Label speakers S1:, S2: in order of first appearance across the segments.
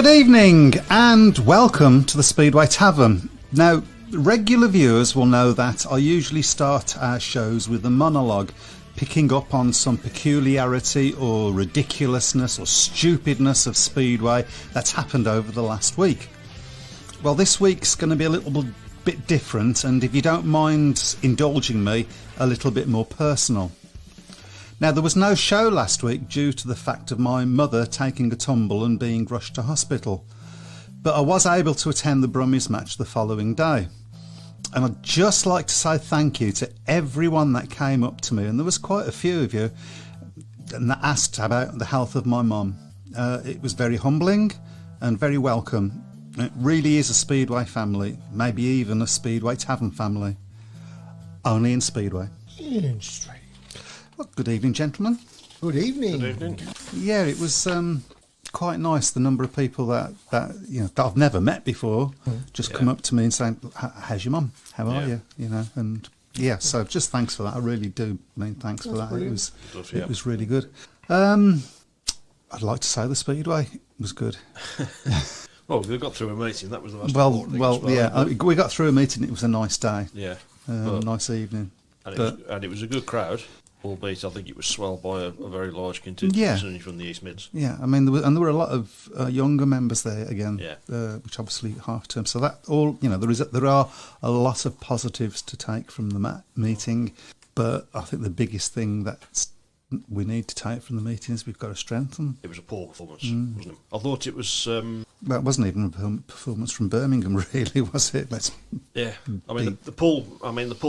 S1: Good evening and welcome to the Speedway Tavern. Now, regular viewers will know that I usually start our shows with a monologue, picking up on some peculiarity or ridiculousness or stupidness of Speedway that's happened over the last week. Well, this week's going to be a little bit different, and if you don't mind indulging me, a little bit more personal. Now, there was no show last week due to the fact of my mother taking a tumble and being rushed to hospital, but I was able to attend the Brummies match the following day. And I'd just like to say thank you to everyone that came up to me, and there was quite a few of you, and that asked about the health of my mum. It was very humbling and very welcome. It really is a Speedway family, maybe even a Speedway Tavern family. Only in Speedway.
S2: In Street.
S1: Well, good evening, gentlemen.
S2: Good evening.
S3: Good evening.
S1: Yeah, it was quite nice, the number of people that I've never met before just come up to me and say, how's your mum? How are you? You know, and yeah, so just thanks for that. I really do mean thanks for that.
S2: Brilliant.
S1: It was really good. I'd like to say the Speedway was good.
S3: Well, we got through a meeting. That was the most
S1: Well,
S3: important thing.
S1: yeah, we got through a meeting. It was a nice day.
S3: Yeah.
S1: Nice evening.
S3: And it was a good crowd, albeit I think it was swelled by a very large contingent, certainly from the East Mids.
S1: Yeah, I mean, there were a lot of younger members there again, which obviously half term. So that all, there are a lot of positives to take from the meeting, but I think the biggest thing that we need to take from the meeting is we've got to strengthen.
S3: It was a poor performance, wasn't it? I thought it was.
S1: Well, it wasn't even a performance from Birmingham, really, was it?
S3: I mean, the pool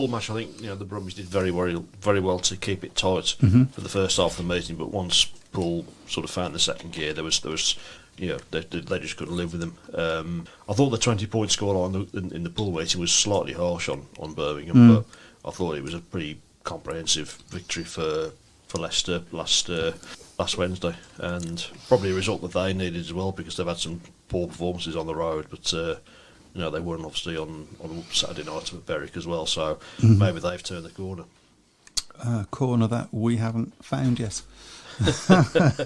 S3: match. I think the Brummies did very well to keep it tight for the first half of the meeting. But once Pool sort of found the second gear, there was they just couldn't live with him. I thought the 20-point scoreline in the pool meeting was slightly harsh on Birmingham, but I thought it was a pretty comprehensive victory for Leicester last Wednesday, and probably a result that they needed as well, because they've had some poor performances on the road, but they won obviously on Saturday night at Berwick as well, so maybe they've turned the corner.
S1: Corner that we haven't found yet.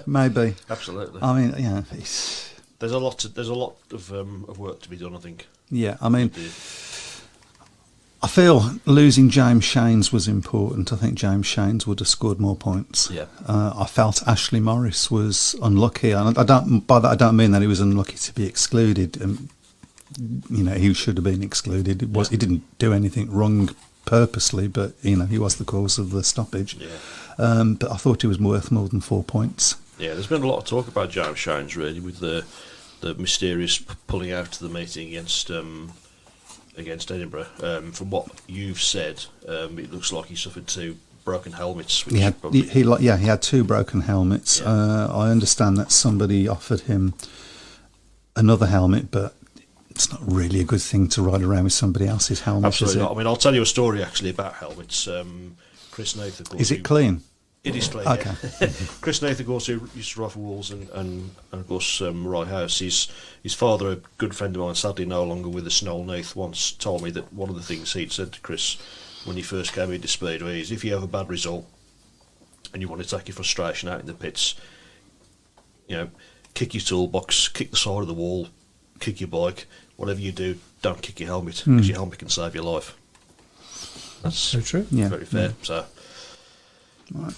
S1: Maybe.
S3: Absolutely.
S1: I mean,
S3: there's a lot of work to be done, I think.
S1: Yeah, I mean, I feel losing James Shanes was important. I think James Shanes would have scored more points.
S3: Yeah.
S1: I felt Ashley Morris was unlucky, and by that I don't mean that he was unlucky to be excluded. He should have been excluded. He didn't do anything wrong purposely, but he was the cause of the stoppage.
S3: Yeah.
S1: But I thought he was worth more than 4 points.
S3: Yeah, there's been a lot of talk about James Shanes really, with the mysterious pulling out of the meeting against Edinburgh. From what you've said, it looks like he suffered 2 broken helmets. Which
S1: he had 2 broken helmets.
S3: Yeah.
S1: I understand that somebody offered him another helmet, but it's not really a good thing to ride around with somebody else's helmet.
S3: Absolutely not. I mean, I'll tell you a story actually about helmets. Chris Nath, of course.
S1: Is it clean?
S3: It is clean.
S1: Okay.
S3: Yeah. Chris Nath, of course, who used to rifle walls and of course Rye House. His father, a good friend of mine, sadly no longer with us, Noel Nath, once told me that one of the things he'd said to Chris when he first came into Speedway is, if you have a bad result and you want to take your frustration out in the pits, kick your toolbox, kick the side of the wall, kick your bike, whatever you do, don't kick your helmet, because your helmet can save your life. That's
S2: so true.
S1: Yeah.
S3: Very fair. So.
S1: Right.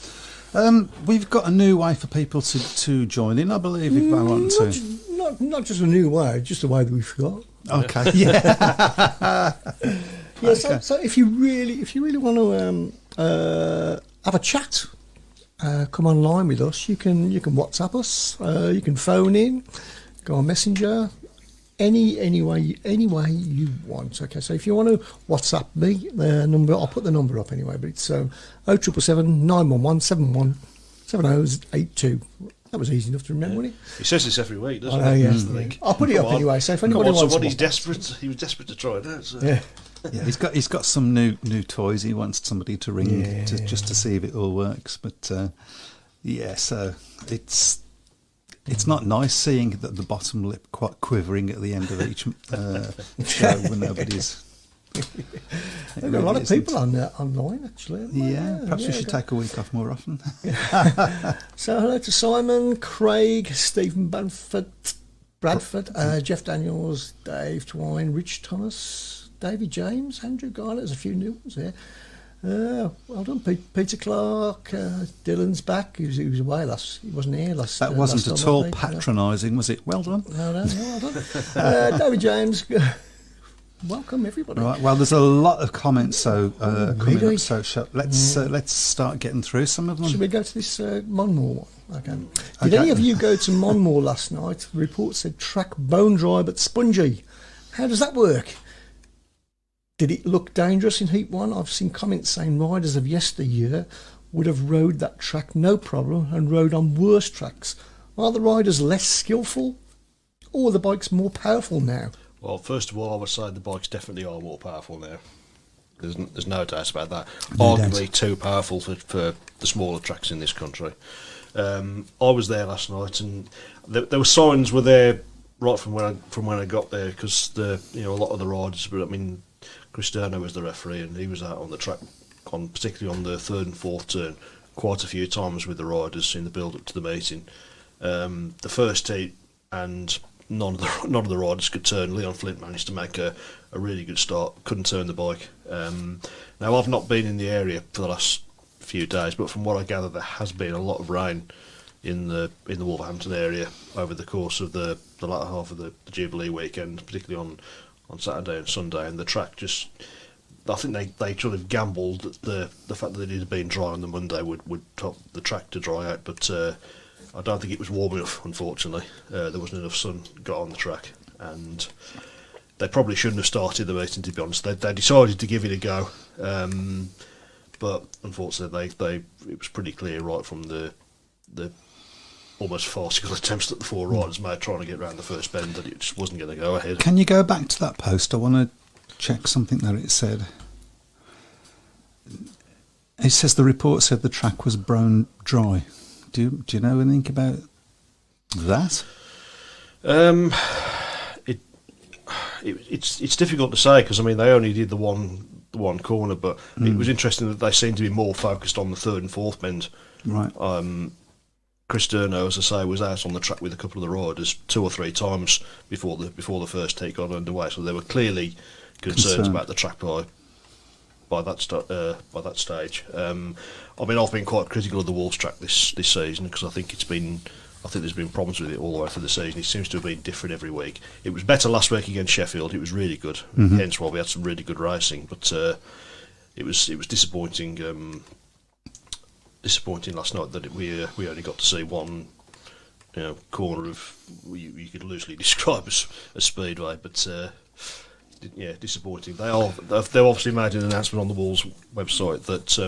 S1: We've got a new way for people to join in, I believe, if they want to.
S2: Not just a new way, just a way that we forgot.
S1: Okay. Yeah.
S2: Yeah. Okay. So if you really want to have a chat, come online with us. You can WhatsApp us. You can phone in, go on Messenger. Any way you want. Okay, so if you want to WhatsApp me, the number, I'll put the number up anyway, but it's 0777 911 7082. That was easy enough to remember, wasn't it?
S3: He says this every week, doesn't
S2: he?
S3: Yes.
S2: I'll put it up anyway, so if anybody wants
S3: somebody's desperate, he was desperate to try it out. So.
S1: Yeah. He's got some new toys. He wants somebody to ring just to see if it all works. But so it's not nice seeing the bottom lip quite quivering at the end of each show when nobody's.
S2: There are a lot of people online actually.
S1: Yeah, perhaps we should take a week off more often.
S2: So hello to Simon, Craig, Stephen Banford, Bradford, Jeff Daniels, Dave Twine, Rich Thomas, David James, Andrew Garner. There's a few new ones there. Well done, Peter Clark. Dylan's back. He was away last. He wasn't here last.
S1: That wasn't
S2: last
S1: at
S2: time,
S1: all patronising, was it? Well done.
S2: No, well done. David James. Welcome everybody.
S1: Right. Well, there's a lot of comments coming
S2: really?
S1: up. So let's start getting through some of them.
S2: Should we go to this Monmore one? Okay. Did any of you go to Monmore last night? The report said track bone dry but spongy. How does that work? Did it look dangerous in Heat 1? I've seen comments saying riders of yesteryear would have rode that track no problem and rode on worse tracks. Are the riders less skillful or are the bikes more powerful now?
S3: Well, first of all, I would say the bikes definitely are more powerful now. There's no doubt about that.
S1: No
S3: Arguably
S1: doubt.
S3: too powerful for the smaller tracks in this country. I was there last night, and there were signs were there right from when I got there, because a lot of the riders. But I mean, Cristiano was the referee, and he was out on the track, particularly on the third and fourth turn, quite a few times with the riders in the build up to the meeting. The first heat, and none of the riders could turn. Leon Flint managed to make a really good start. Couldn't turn the bike. Now, I've not been in the area for the last few days, but from what I gather, there has been a lot of rain in the Wolverhampton area over the course of the latter half of the Jubilee weekend, particularly on Saturday and Sunday. And the track just, I think they sort of gambled that the fact that it had been dry on the Monday would help the track to dry out, but I don't think it was warm enough, unfortunately. There wasn't enough sun got on the track, and they probably shouldn't have started the meeting, to be honest. They decided to give it a go, but unfortunately it was pretty clear right from the almost farcical attempts that the four riders made trying to get round the first bend that it just wasn't going to go ahead.
S1: Can you go back to that post? I want to check something that it said. It says the report said the track was bone dry. Do you know anything about that?
S3: It's difficult to say, because I mean they only did the one corner, but it was interesting that they seemed to be more focused on the third and fourth bend.
S1: Right.
S3: Chris Durno, as I say, was out on the track with a couple of the riders 2 or 3 times before the first take got underway, so they were clearly concerned about the track by that stage. I mean, I've been quite critical of the Wolves track this season, because I think there's been problems with it all the way through the season. It seems to have been different every week. It was better last week against Sheffield. It was really good. Hence why we had some really good racing. But it was disappointing. Disappointing last night that we only got to see one corner of you could loosely describe as Speedway, but. Yeah, disappointing. They've obviously made an announcement on the Wolves website that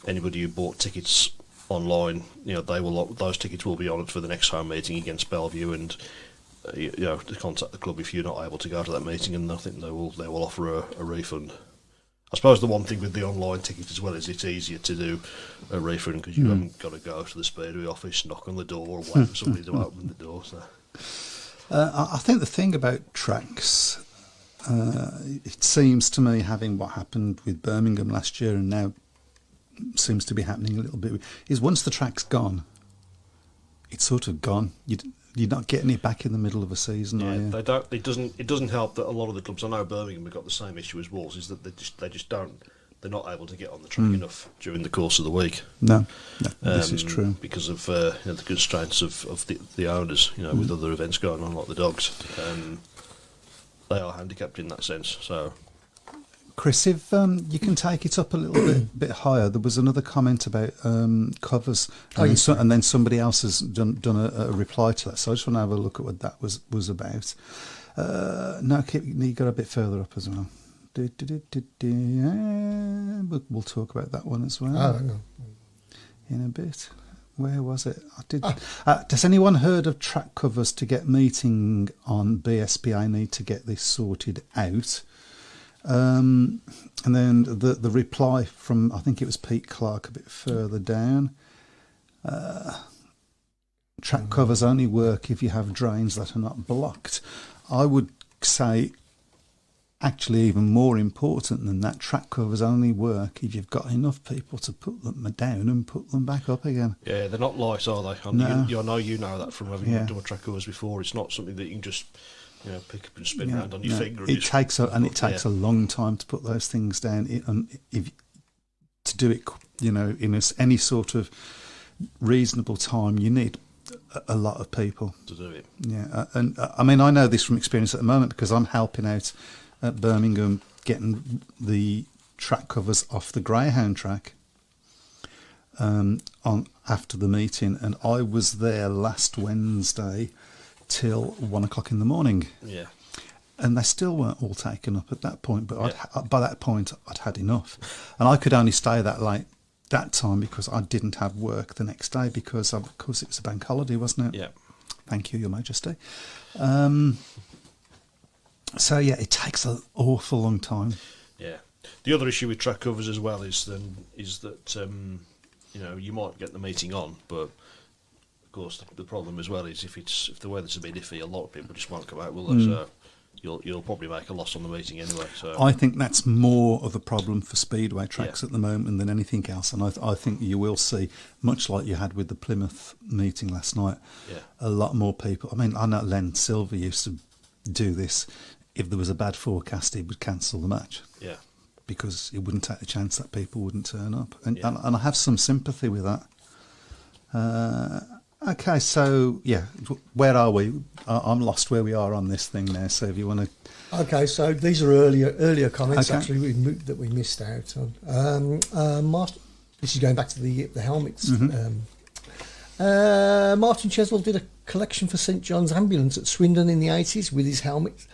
S3: anybody who bought tickets online, those tickets will be honoured for the next home meeting against Bellevue, and to contact the club if you're not able to go to that meeting, and I think they will offer a refund. I suppose the one thing with the online ticket as well is it's easier to do a refund because you haven't got to go to the Speedway office, knock on the door, or wait for somebody to open the door. So.
S1: I think the thing about tracks, it seems to me, having what happened with Birmingham last year and now seems to be happening a little bit, is once the track's gone, it's sort of gone. You're not getting it back in the middle of a season, are you?
S3: They don't. It doesn't help that a lot of the clubs, I know Birmingham have got the same issue as Wolves, is that they just don't. They're not able to get on the track enough during the course of the week.
S1: No, this is true
S3: because of the constraints of the owners. With other events going on like the Dogs, they are handicapped in that sense. So,
S1: Chris, if you can take it up a little bit higher, there was another comment about covers, and then somebody else has done a reply to that. So I just want to have a look at what that was about. You got a bit further up as well. We'll talk about that one as well in a bit. Where was it? Does anyone heard of track covers to get meeting on BSP? I need to get this sorted out. And then the reply from, I think it was Pete Clark a bit further down. Track covers only work if you have drains that are not blocked. I would say actually even more important than that, track covers only work if you've got enough people to put them down and put them back up again.
S3: Yeah, they're not light, are they? I know you know that from having done track covers before. It's not something that you can just pick up and spin around on your finger.
S1: It takes a long time to put those things down. To do it, in any sort of reasonable time, you need a lot of people
S3: to do it.
S1: Yeah, and I mean, I know this from experience at the moment because I'm helping out at Birmingham getting the track covers off the Greyhound track on after the meeting, and I was there last Wednesday till 1 o'clock in the morning.
S3: Yeah.
S1: And they still weren't all taken up at that point, but by that point I'd had enough, and I could only stay that late that time because I didn't have work the next day because of course it was a bank holiday, wasn't it?
S3: Yeah.
S1: Thank you, Your Majesty. So yeah, it takes an awful long time.
S3: Yeah. The other issue with track covers as well is that you might get the meeting on, but of course the problem as well is if the weather's a bit iffy, a lot of people just won't come out, will they? So you'll probably make a loss on the meeting anyway. So
S1: I think that's more of a problem for Speedway tracks at the moment than anything else, and I think you will see, much like you had with the Plymouth meeting last night, a lot more people. I mean, I know Len Silver used to do this. If there was a bad forecast, he would cancel the match.
S3: Yeah. Because
S1: he wouldn't take the chance that people wouldn't turn up. And I have some sympathy with that. Okay, so, where are we? I'm lost where we are on this thing now, so if you want to...
S2: Okay, so these are earlier comments, actually, that we missed out on. This is going back to the helmets.
S1: Mm-hmm.
S2: Martin Cheswell did a collection for St John's Ambulance at Swindon in the 80s with his helmet.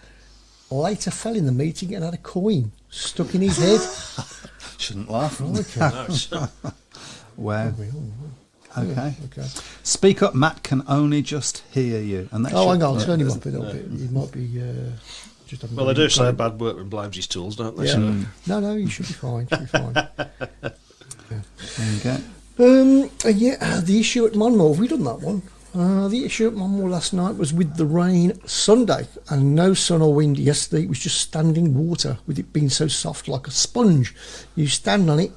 S2: Later fell in the meeting and had a coin stuck in his head.
S1: Shouldn't laugh.
S2: Okay.
S1: Wow. Okay. Speak up, Matt can only just hear you. And
S2: hang on, I'll turn him up a little bit. He might be just...
S3: Well, they do say bad workman blames his tools, don't they?
S2: Yeah. No, you should be fine.
S1: There you go.
S2: The issue at Monmore, have we done that one? The issue at Monmore last night was with the rain Sunday and no sun or wind yesterday. It was just standing water, with it being so soft like a sponge. You stand on it,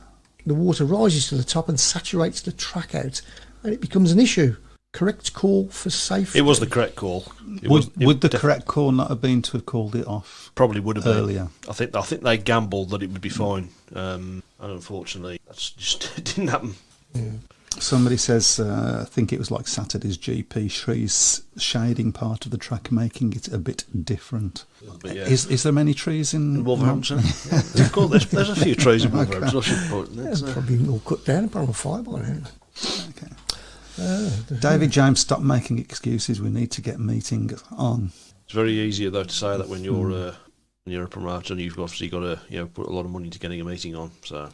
S2: the water rises to the top and saturates the track out, and it becomes an issue. Correct call for safety.
S3: It was the correct call.
S1: Would the correct call not have been to have called it off?
S3: Probably would have
S1: earlier.
S3: Been. I think they gambled that it would be fine, and unfortunately, that's just it didn't happen.
S2: Yeah.
S1: Somebody says, I think it was like Saturday's GP trees shading part of the track, making it a bit different.
S3: But
S1: is there many trees in
S3: Wolverhampton? There's a few trees in Wolverhampton. I should put it.
S2: Probably all cut down and put on fire by now.
S1: Okay. David James, stop making excuses. We need to get meeting on.
S3: It's very easy though to say that when you're a promoter and you've obviously got to put a lot of money into getting a meeting on. So.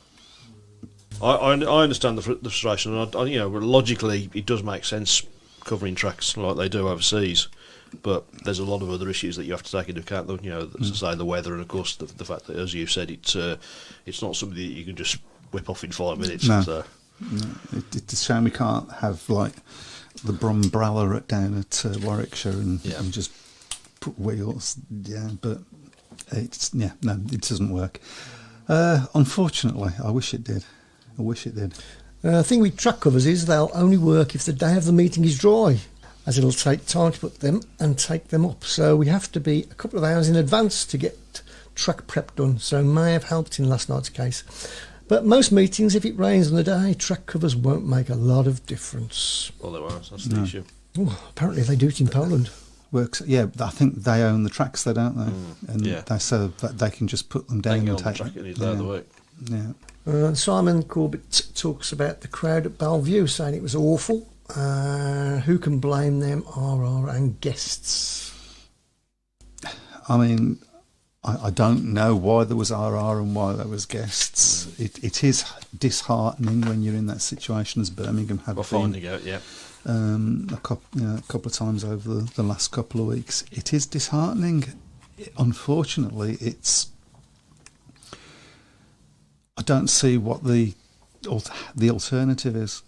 S3: I understand the frustration, and logically it does make sense covering tracks like they do overseas, but there's a lot of other issues that you have to take into account. As I say, the weather, and of course the fact that, as you said, it's not something that you can just whip off in 5 minutes.
S1: No,
S3: so.
S1: No. It's a shame we can't have like the Brumbrella down at Warwickshire and just put wheels. Yeah, but it doesn't work. Unfortunately, I wish it did.
S2: The thing with track covers is they'll only work if the day of the meeting is dry, as it'll take time to put them and take them up. So we have to be a couple of hours in advance to get track prep done. So may have helped in last night's case. But most meetings, if it rains on the day, track covers won't make a lot of difference.
S3: Well, they won't. That's the issue.
S2: Apparently they do it in Poland.
S1: Works. Yeah, I think they own the tracks, they don't they? And they so that they can just put them down and take
S3: them.
S1: Yeah.
S2: Simon Corbett talks about the crowd at Bellevue, saying it was awful. Who can blame them? RR and guests.
S1: I mean, I don't know why there was RR and why there was guests. It is disheartening when you're in that situation, as Birmingham have been.
S3: Finding out,
S1: a couple of times over the last couple of weeks. It is disheartening. Unfortunately, I don't see what the alternative is.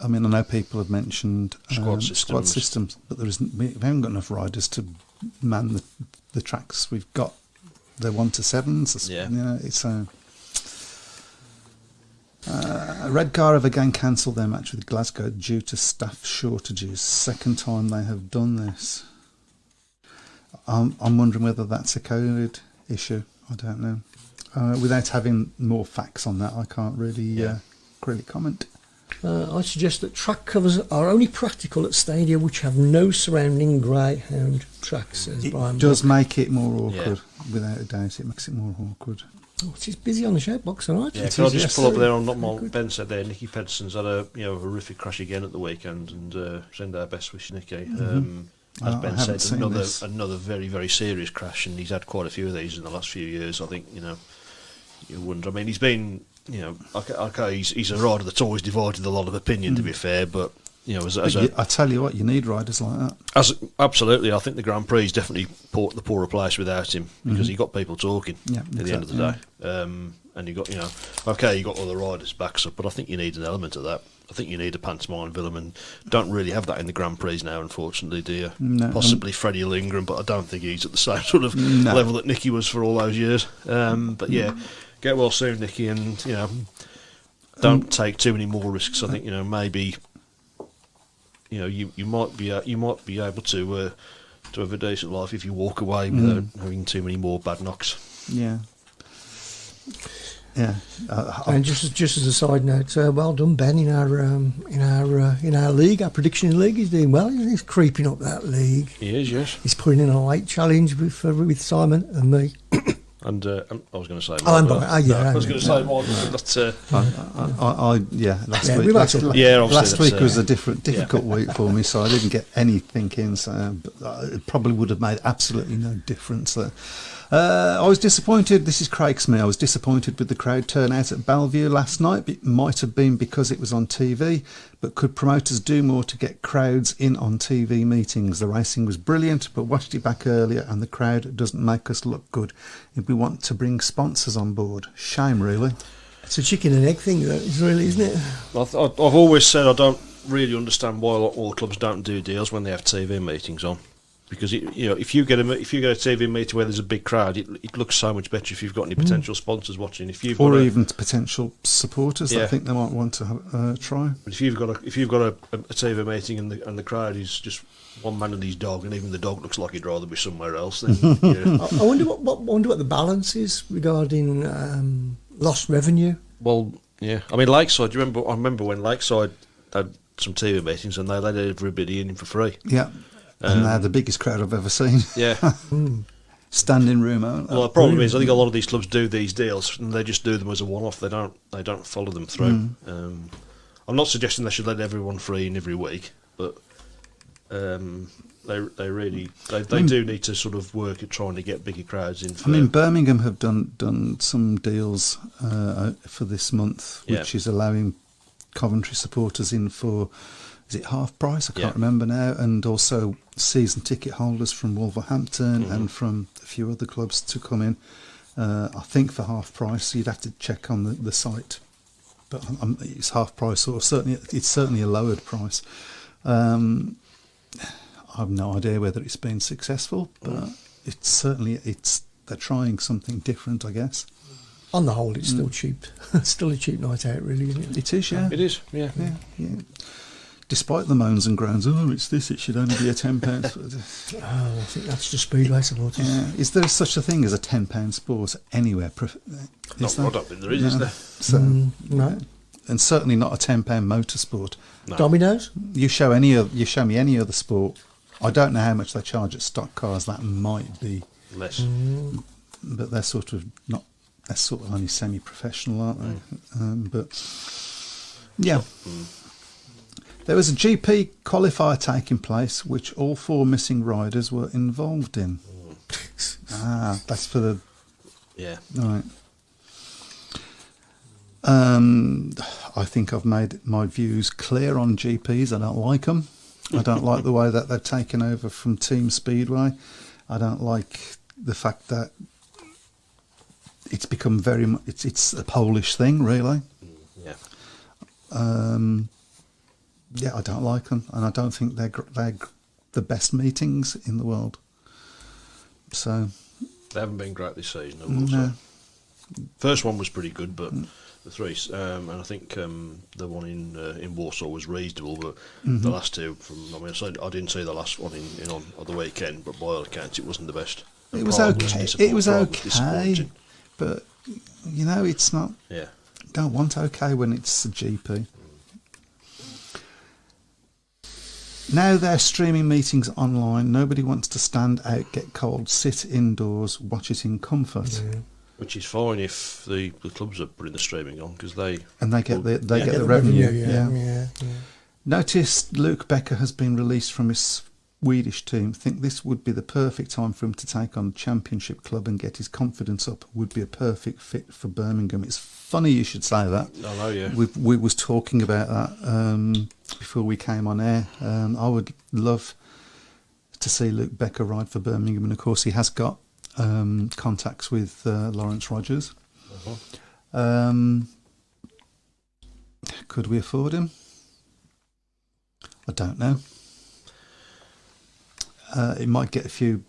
S1: I mean, I know people have mentioned
S3: squad
S1: systems, but we haven't got enough riders to man the tracks we've got they're 1-7s.
S3: Yeah.
S1: You know, it's Redcar have again cancelled their match with Glasgow due to staff shortages. Second time they have done this. I'm wondering whether that's a COVID issue. I don't know. Without having more facts on that, I can't really comment.
S2: I suggest that track covers are only practical at stadia which have no surrounding greyhound tracks, says
S1: It
S2: Brian.
S1: does make it more awkward, without a doubt. It makes it more awkward.
S2: Oh, she's busy on the shout box, all right?
S3: Yeah, can I just pull up there on what Ben said there? Nicky Pedersen's had a horrific crash again at the weekend, and send our best wishes, Nicky. As Ben said, another very, very serious crash, and he's had quite a few of these in the last few years. I think you wonder. I mean, he's been okay. He's a rider that's always divided a lot of opinion, to be fair, but. I
S1: tell you what, you need riders like that.
S3: Absolutely, I think the Grand Prix is definitely the poorer place without him, because he got people talking at the end of the day. And you got you got other riders backs up, but I think you need an element of that. I think you need a pantomime villain, and don't really have that in the Grand Prix now, unfortunately, do you? No, possibly Freddie Lindgren, but I don't think he's at the same sort of level that Nicky was for all those years. But yeah, get well soon, Nicky, and don't take too many more risks. I think maybe. You might be able to have a decent life if you walk away without having too many more bad knocks.
S1: Yeah.
S2: And just as a side note, well done, Ben, in our league, our prediction league. He's doing well. He's creeping up that league.
S3: He is, yes.
S2: He's putting in a late challenge with Simon and me.
S3: And I was going to say,
S2: I
S3: was going to say more.
S1: Last week was a difficult week for me, so I didn't get anything in. So it probably would have made absolutely no difference there. I was disappointed. This is Craig Smith. I was disappointed with the crowd turnout at Bellevue last night. It might have been because it was on TV, but could promoters do more to get crowds in on TV meetings? The racing was brilliant, but watched it back earlier, and the crowd doesn't make us look good if we want to bring sponsors on board. Shame, really.
S2: It's a chicken and egg thing, really, isn't it?
S3: I've always said I don't really understand why all clubs don't do deals when they have TV meetings on. Because if you get a TV meeting where there's a big crowd, it looks so much better if you've got any potential sponsors watching.
S1: Even potential supporters, I think they might want to try.
S3: But if you've got a TV meeting and the crowd is just one man and his dog, and even the dog looks like he'd rather be somewhere else, then
S2: I wonder what the balance is regarding lost revenue.
S3: Well, yeah, I mean Lakeside. I remember when Lakeside had some TV meetings and they let everybody in for free.
S1: Yeah. And they're the biggest crowd I've ever seen.
S3: Yeah.
S1: Standing room out.
S3: Well, the problem is, I think a lot of these clubs do these deals and they just do them as a one-off. They don't follow them through. I'm not suggesting they should let everyone free in every week, but they do need to sort of work at trying to get bigger crowds in.
S1: Birmingham have done some deals for this month, which is allowing Coventry supporters in for. Is it half price? I can't remember now. And also season ticket holders from Wolverhampton and from a few other clubs to come in. I think for half price, you'd have to check on the site. But it's half price, or it's certainly a lowered price. I have no idea whether it's been successful, but they're trying something different, I guess.
S2: On the whole, it's still cheap. Still a cheap night out, really, isn't it?
S1: It is, yeah.
S3: It is, yeah.
S1: Despite the moans and groans, it should only be a £10.
S2: I think that's just Speedway supporters.
S1: Yeah. Is there such a thing as a £10 sport anywhere?
S3: I don't think there is there?
S1: So,
S2: no.
S1: And certainly not a £10 motorsport.
S2: No. Dominoes?
S1: You show me any other sport. I don't know how much they charge at stock cars. That might be
S3: less,
S1: but they're sort of only semi-professional, aren't they? But yeah. There was a GP qualifier taking place, which all 4 missing riders were involved in. That's for the...
S3: Yeah.
S1: All right. I think I've made my views clear on GPs. I don't like them. I don't like the way that they've taken over from Team Speedway. I don't like the fact that it's become very much... It's a Polish thing, really.
S3: Yeah.
S1: Yeah, I don't like them, and I don't think they're the best meetings in the world. So,
S3: They haven't been great this season, I will say. First one was pretty good, but the three, and I think the one in Warsaw was reasonable, but the last two, I didn't see the last one on the weekend, but by all accounts, it wasn't the best.
S1: It was okay. It was okay, but it's not.
S3: Yeah.
S1: Don't want okay when it's a GP. Now they're streaming meetings online. Nobody wants to stand out, get cold, sit indoors, watch it in comfort.
S2: Yeah.
S3: Which is fine if the clubs are putting the streaming on because they
S1: get the revenue.
S2: Yeah.
S1: Notice Luke Becker has been released from his Swedish team. Think this would be the perfect time for him to take on a championship club and get his confidence up. Would be a perfect fit for Birmingham. It's funny you should say that.
S3: I know, yeah.
S1: We was talking about that before we came on air. I would love to see Luke Becker ride for Birmingham, and of course he has got contacts with Lawrence Rogers. Could we afford him? I don't know. It might get a few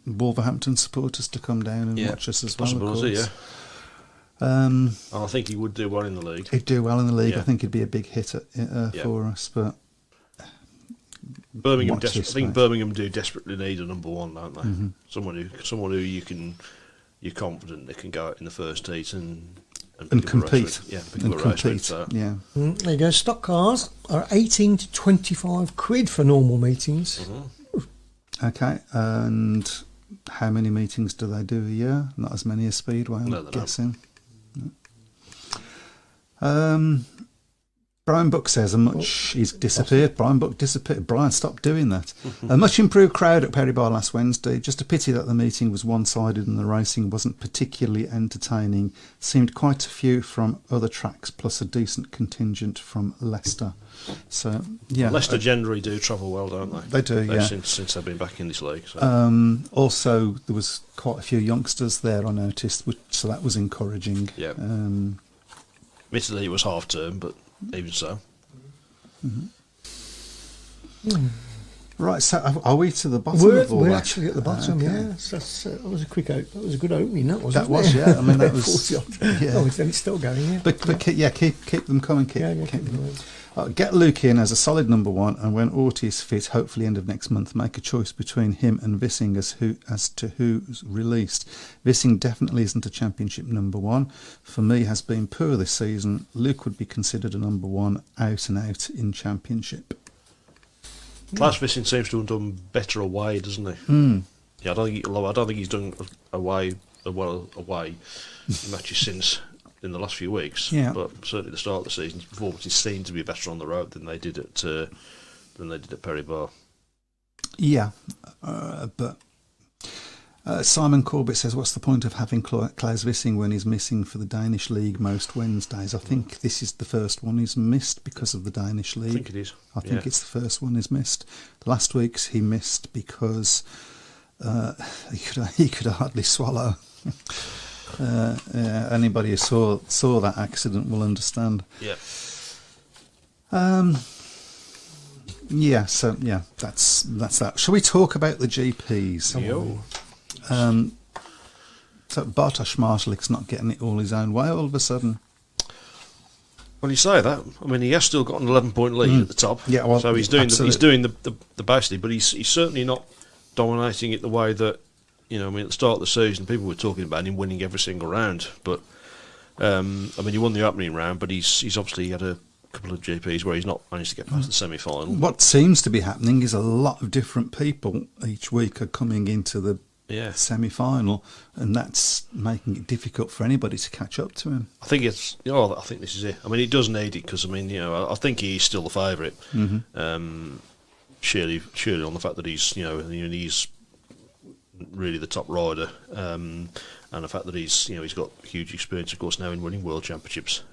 S1: Wolverhampton supporters to come down and watch us as well.
S3: Possibility, yeah. And I think he would do well in the league.
S1: He'd do well in the league. I think he'd be a big hit for us. But
S3: Birmingham, I think Birmingham do desperately need a number one, don't they?
S1: Mm-hmm.
S3: Someone who you're confident they can go out in the first heat and
S1: compete.
S3: Compete.
S1: Yeah.
S2: There you go. Stock cars are 18 to 25 quid for normal meetings.
S3: Mm-hmm.
S1: Okay, and how many meetings do they do a year? Not as many as Speedway, I'm guessing. No. Brian Buck says he's disappeared. Brian Buck disappeared. Brian, stop doing that. A much improved crowd at Perry Bar last Wednesday. Just a pity that the meeting was one-sided and the racing wasn't particularly entertaining. Seemed quite a few from other tracks, plus a decent contingent from Leicester. So yeah,
S2: Leicester
S3: generally do travel well, don't they?
S1: They do,
S3: since they've been back in this league. So.
S1: Also, there was quite a few youngsters there, I noticed, so that was encouraging.
S3: Yeah. Admittedly, it was half term, but even so.
S1: Right, so are we to the bottom of all
S2: we're
S1: that?
S2: actually at the bottom, yes. That was a quick out. That was a good opening, that wasn't it?
S1: That was, yeah. I mean, that was...
S2: it's still going, yeah.
S1: But keep them coming. Keep them. Get Luke in as a solid number one, and when Orty is fit, hopefully end of next month, make a choice between him and Vissing as to who's released. Vissing definitely isn't a championship number one. For me, has been poor this season. Luke would be considered a number one out and out in championship.
S3: Klaus Vissing seems to have done better away, doesn't he? Yeah, I don't think he's done away matches since in the last few weeks.
S1: Yeah.
S3: But certainly the start of the season's performances seem to be better on the road than they did at Perry Bar.
S1: Yeah, but Simon Corbett says, what's the point of having Klaus Vissing when he's missing for the Danish League most Wednesdays? I think this is the first one he's missed because of the Danish League.
S3: I think it is.
S1: I think it's the first one he's missed. Last week's he missed because he could hardly swallow. Anybody who saw that accident will understand.
S3: Yeah.
S1: That's that. Shall we talk about the GPs?
S3: Yo.
S1: So Bartosz Marszlik's not getting it all his own way all of a sudden.
S3: Well, you say that. I mean, he has still got an 11-point lead at the top.
S1: Yeah, well,
S3: so he's doing the basically, but he's certainly not dominating it the way that, you know. I mean, at the start of the season, people were talking about him winning every single round, but I mean, he won the opening round, but he's obviously had a couple of GPs where he's not managed to get past the semi-final.
S1: What seems to be happening is a lot of different people each week are coming into the semi-final, and that's making it difficult for anybody to catch up to him.
S3: I think it's, I think this is it. I mean, he does need it because, I mean, I think he's still the favourite. Surely on the fact that he's, he's really the top rider, and the fact that he's got huge experience, of course, now in winning world championships.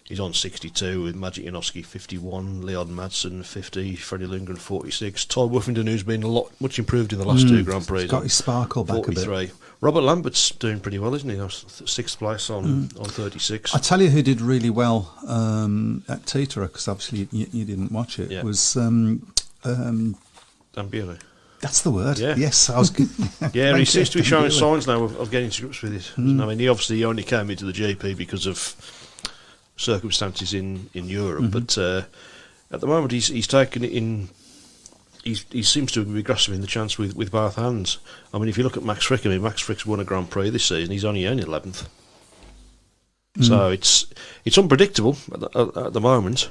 S3: He's on 62 with Magic Janowski 51, Leon Madsen 50, Freddie Lundgren 46, Todd Woofington, who's been much improved in the last two Grand Prix.
S1: He's got his sparkle back 43. A bit.
S3: Robert Lambert's doing pretty well, isn't he? 6th place on 36.
S1: I tell you who did really well at Teterow, because obviously you didn't watch it.
S3: Yeah.
S1: Was
S3: Dambieri.
S1: That's the word.
S3: Yeah.
S1: Yes, I was.
S3: Yeah, he seems to be showing
S1: Really.
S3: signs now of getting to grips with it. I mean, he obviously only came into the GP because of circumstances in Europe, but at the moment he's taken it in. He seems to be grasping the chance with both hands. I mean, if you look at Max Frick, Max Frick's won a Grand Prix this season. He's only 11th. So it's unpredictable at the moment.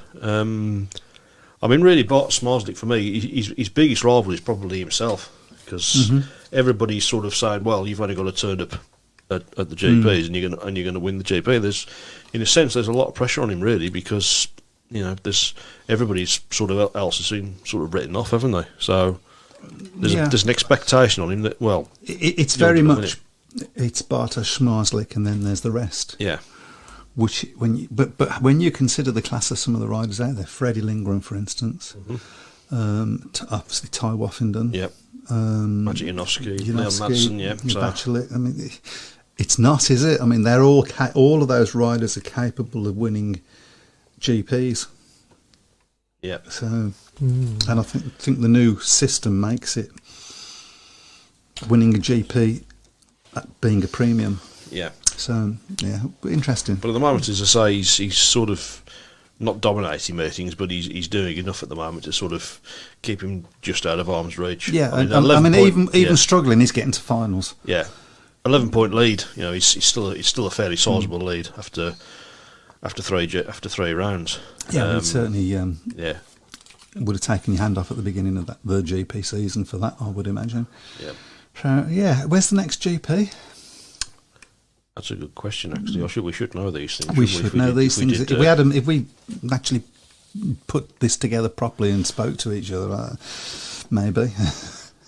S3: I mean, really, Bart Smarslick, for me, his biggest rival is probably himself, because everybody's sort of saying, well, you've only got to turn up at the GPs and you're going to win the GP. There's, in a sense, there's a lot of pressure on him, really, because there's everybody's sort of else has been sort of written off, haven't they? So there's an expectation on him that, well,
S1: it's very much it's Bartosz Smarslick, and then there's the rest.
S3: Yeah.
S1: Which but when you consider the class of some of the riders out there, Freddie Lindgren, for instance, obviously Ty Woffington,
S3: Magic Janowski, Neil Madsen,
S1: Bachelet. I mean, it's not, is it? I mean, they're all of those riders are capable of winning GPs.
S3: Yeah.
S1: So, and I think the new system makes it winning a GP being a premium.
S3: Yeah.
S1: So, yeah, interesting.
S3: But at the moment, as I say, he's sort of not dominating meetings, but he's doing enough at the moment to sort of keep him just out of arm's reach.
S1: Yeah, I mean, even struggling, he's getting to finals.
S3: Yeah, 11-point lead. He's still a fairly sizable lead after three rounds.
S1: Yeah, it certainly would have taken your hand off at the beginning of the GP season for that, I would imagine.
S3: Yeah.
S1: So, yeah, where's the next GP?
S3: That's a good question, actually. We should know these things.
S1: We should know these things. If we actually put this together properly and spoke to each other, maybe.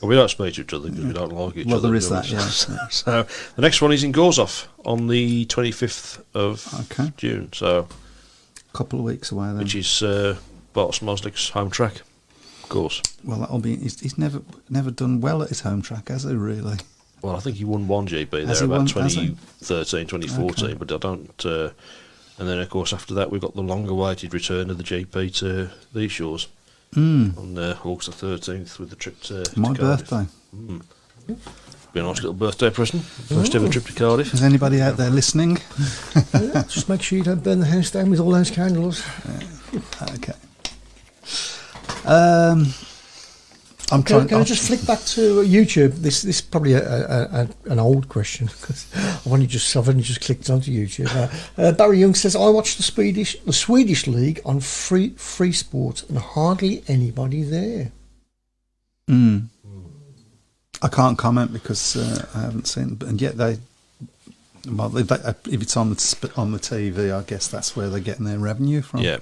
S3: Well, we don't speak to each other because we don't like each other.
S1: Well, there is that, yeah.
S3: So the next one is in Gorzoff on the 25th of June. So
S1: a couple of weeks away then.
S3: Which is Bart Smarslick's home track, of course.
S1: Well, that'll be. He's never done well at his home track, has he? Really?
S3: Well, I think he won one GP there about 2013, 2014, but I don't. And then, of course, after that, we've got the long-awaited return of the GP to these shores on August the 13th with the trip to
S1: my
S3: Cardiff.
S1: birthday.
S3: Be a nice little birthday present. First ever trip to Cardiff.
S1: Is anybody out there listening?
S2: Just make sure you don't burn the house down with all those candles.
S1: Okay.
S2: Can I just flick back to YouTube? This is probably an old question because I've only just clicked onto YouTube. Barry Young says, I watched the Swedish league on free sport and hardly anybody there.
S1: I can't comment because I haven't seen, and yet if it's on the TV, I guess that's where they're getting their revenue from.
S3: Yeah.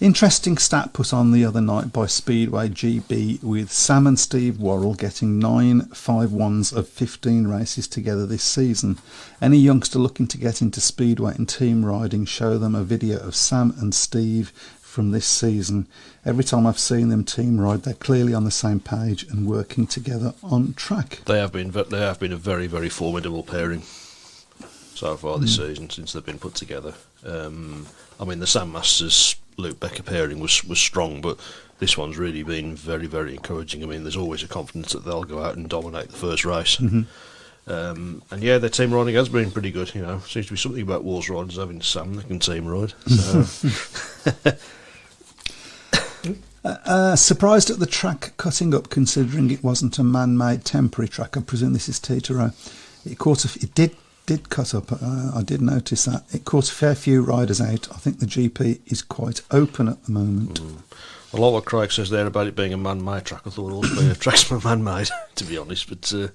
S1: Interesting stat put on the other night by Speedway GB with Sam and Steve Worrell getting 9 5-1s of 15 races together this season. Any youngster looking to get into Speedway and team riding, show them a video of Sam and Steve from this season. Every time I've seen them team ride, they're clearly on the same page and working together on track.
S3: They have been a very, very formidable pairing so far this season since they've been put together. I mean, the Sam Masters Luke Becker pairing was strong, but this one's really been very, very encouraging. I mean, there's always a confidence that they'll go out and dominate the first race. And yeah, their team riding has been pretty good. Seems to be something about Wars riders having Sam that can team ride. So.
S1: Surprised at the track cutting up, considering it wasn't a man-made temporary track. I presume this is Titero. It did cut up. I did notice that. It caught a fair few riders out. I think the GP is quite open at the moment.
S3: A lot of what Craig says there about it being a man-made track, I thought all the tracks were man-made, to be honest. But
S2: somebody's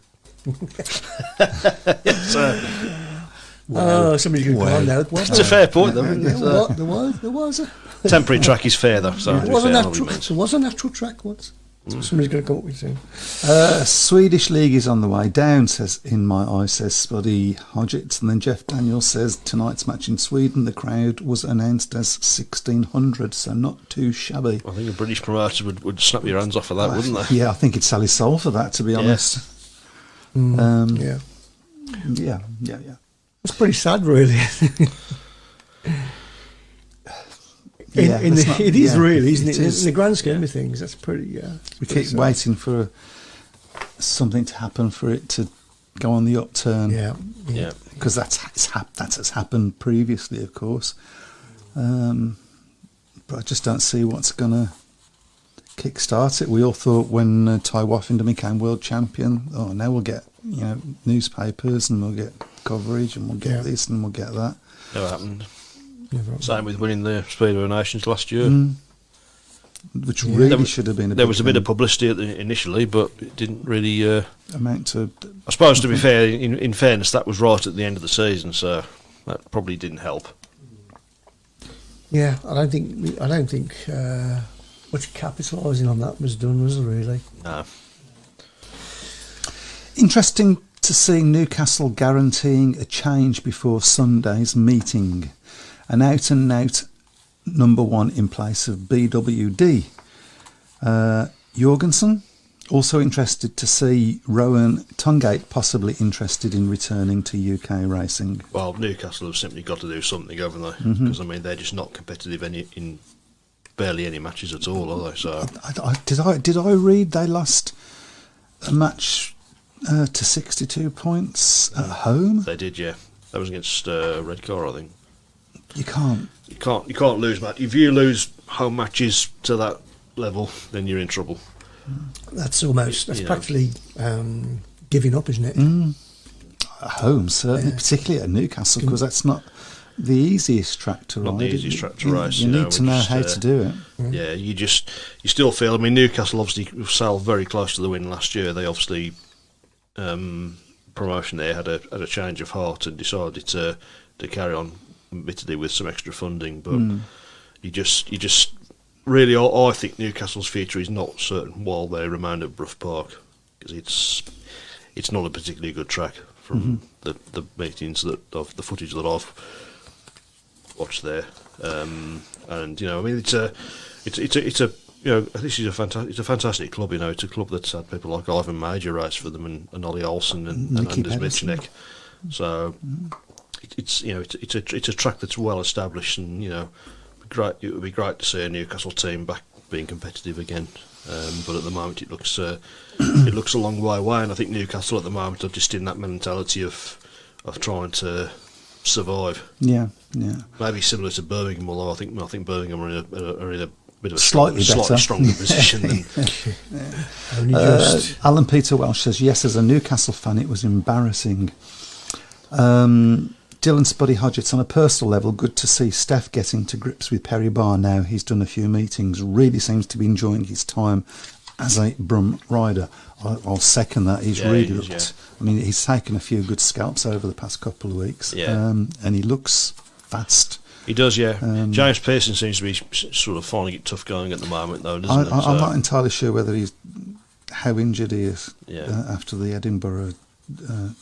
S2: going to come on now.
S3: It's a fair point, though.
S2: There was a
S3: temporary track is fair, though. So
S2: there was a natural track once. Somebody's going to come up with it soon.
S1: Swedish League is on the way down, says In My Eye, says Spuddy Hodgetts. And then Jeff Daniels says tonight's match in Sweden, the crowd was announced as 1,600, so not too shabby.
S3: I think a British promoter would snap your hands off of that, wouldn't they?
S1: Yeah, I think it'd sell his soul for that, to be honest.
S2: Yeah.
S1: Yeah.
S2: It's pretty sad, really. It is really, isn't it?
S1: is.
S2: In the grand scheme of things, that's pretty.
S1: We keep waiting for something to happen for it to go on the upturn.
S3: Yeah.
S1: Because that has happened previously, of course. But I just don't see what's going to kick-start it. We all thought when Ty Woffington became world champion, now we'll get newspapers and we'll get coverage and we'll get this and we'll get that.
S3: Never happened. Same with winning the Speedway Nations last year.
S1: Which really should have been
S3: there was a bit of publicity initially, but it didn't really
S1: amount to.
S3: I suppose, to be fair, in fairness, that was right at the end of the season, so that probably didn't help.
S2: Yeah, I don't think much capitalising on that was done, was there really?
S3: No.
S1: Interesting to see Newcastle guaranteeing a change before Sunday's meeting. An out-and-out number one in place of BWD. Jorgensen, also interested to see Rowan Tungate possibly interested in returning to UK racing.
S3: Well, Newcastle have simply got to do something, haven't they? Because, they're just not competitive in barely any matches at all, are they? So
S1: Did I read they lost a match to 62 points at home?
S3: They did, yeah. That was against Redcar, I think.
S1: You can't
S3: lose match. If you lose home matches to that level, then you're in trouble.
S2: That's practically giving up, isn't it?
S1: At home, certainly, particularly at Newcastle, because that's not the easiest track to ride.
S3: Not the easiest track to race.
S1: You need to know how to do it.
S3: Yeah, you still feel. Newcastle obviously sailed very close to the win last year. They obviously promotion there had a change of heart and decided to carry on, admittedly with some extra funding, but you just really, I think Newcastle's future is not certain while they remain at Brough Park, because it's not a particularly good track from the meetings of the footage that I've watched there, and it's a fantastic club. It's a club that's had people like Ivan Major race for them and Ollie Olsen and Anders Michnik. So it's a track that's well established, and great. It would be great to see a Newcastle team back being competitive again. But at the moment, it looks a long way away, and I think Newcastle at the moment are just in that mentality of trying to survive.
S1: Yeah.
S3: Maybe similar to Birmingham, although I think Birmingham are in a bit of a
S1: slightly
S3: stronger position than.
S1: Alan Peter Welsh says, yes, as a Newcastle fan, it was embarrassing. Dylan Spuddy Hodgetts, on a personal level, good to see Steph getting to grips with Perry Barr now. He's done a few meetings, really seems to be enjoying his time as a Brum rider. I'll second that. He's looked. Yeah. He's taken a few good scalps over the past couple of weeks, and he looks fast.
S3: He does, yeah. James Pearson seems to be sort of finding it tough going at the moment, though, doesn't he?
S1: I'm not entirely sure whether how injured he is after the Edinburgh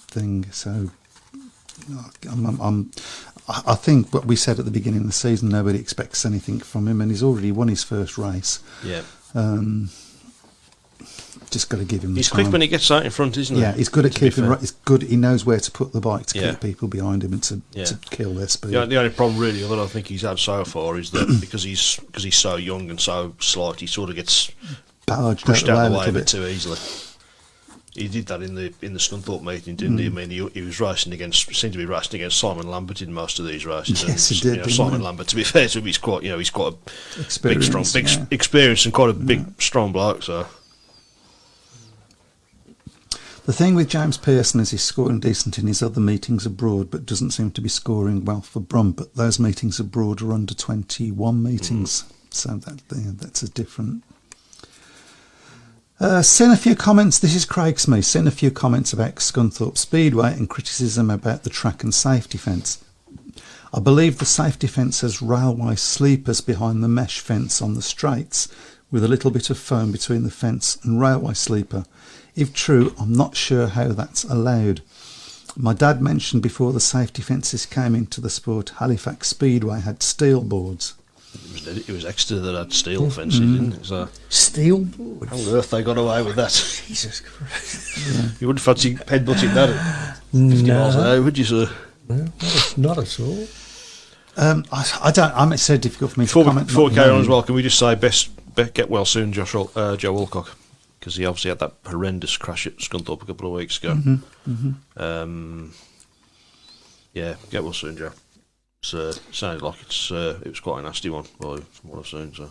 S1: thing. So I think what we said at the beginning of the season, nobody expects anything from him, and he's already won his first race.
S3: Yeah.
S1: Just got to give him.
S3: He's
S1: time.
S3: quick when he gets out in front, isn't he?
S1: Yeah, he's good at keeping. He's good. He knows where to put the bike to keep people behind him and to kill their speed.
S3: The only problem really that I think he's had so far is that because he's so young and so slight, he sort of gets pushed out of the way a bit too easily. He did that in the Scunthorpe meeting, didn't he? He was racing seemed to be racing against Simon Lambert in most of these races.
S1: Yes, he did.
S3: Simon Lambert, to be fair to him, he's quite a big, strong, experience and quite a big, strong bloke. So
S1: the thing with James Pearson is he's scoring decent in his other meetings abroad, but doesn't seem to be scoring well for Brum. But those meetings abroad are under 21 meetings, so that's a different. Seen a few comments. This is Craig Smith. Seen a few comments about Scunthorpe Speedway and criticism about the track and safety fence. I believe the safety fence has railway sleepers behind the mesh fence on the straights, with a little bit of foam between the fence and railway sleeper. If true, I'm not sure how that's allowed. My dad mentioned before the safety fences came into the sport, Halifax Speedway had steel boards.
S3: It was Exeter that had steel fences, didn't it? So
S2: steel boards?
S3: How on earth they got away with that?
S2: Jesus Christ.
S3: You wouldn't fancy headbutting that at 50 miles an hour, would you, sir?
S2: No, not at all.
S1: I don't. I'm so difficult for me to comment.
S3: Before we carry on as well, can we just say get well soon, Joe Wilcock, because he obviously had that horrendous crash at Scunthorpe a couple of weeks ago. Yeah, get well soon, Joe. Sounded like it was quite a nasty one, from what I've seen. So.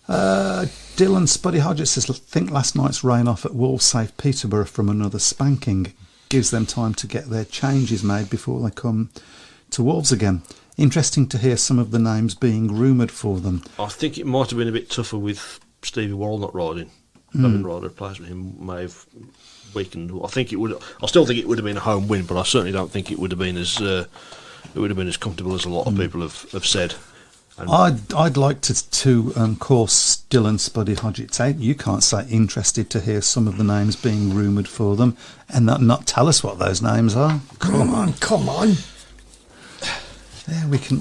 S1: Dylan Spuddy Hodges says, I think last night's rain off at Wolves saved Peterborough from another spanking. Gives them time to get their changes made before they come to Wolves again. Interesting to hear some of the names being rumoured for them.
S3: I think it might have been a bit tougher with Stevie Worrell not riding. Having Ryder replacement him may have weakened. I still think it would have been a home win, but I certainly don't think it would have been as comfortable as a lot of people have said. And
S1: I'd like to call Dylan Spuddy Hodgetts out. You can't say interested to hear some of the names being rumoured for them and not tell us what those names are.
S2: Come on.
S1: Yeah, we can.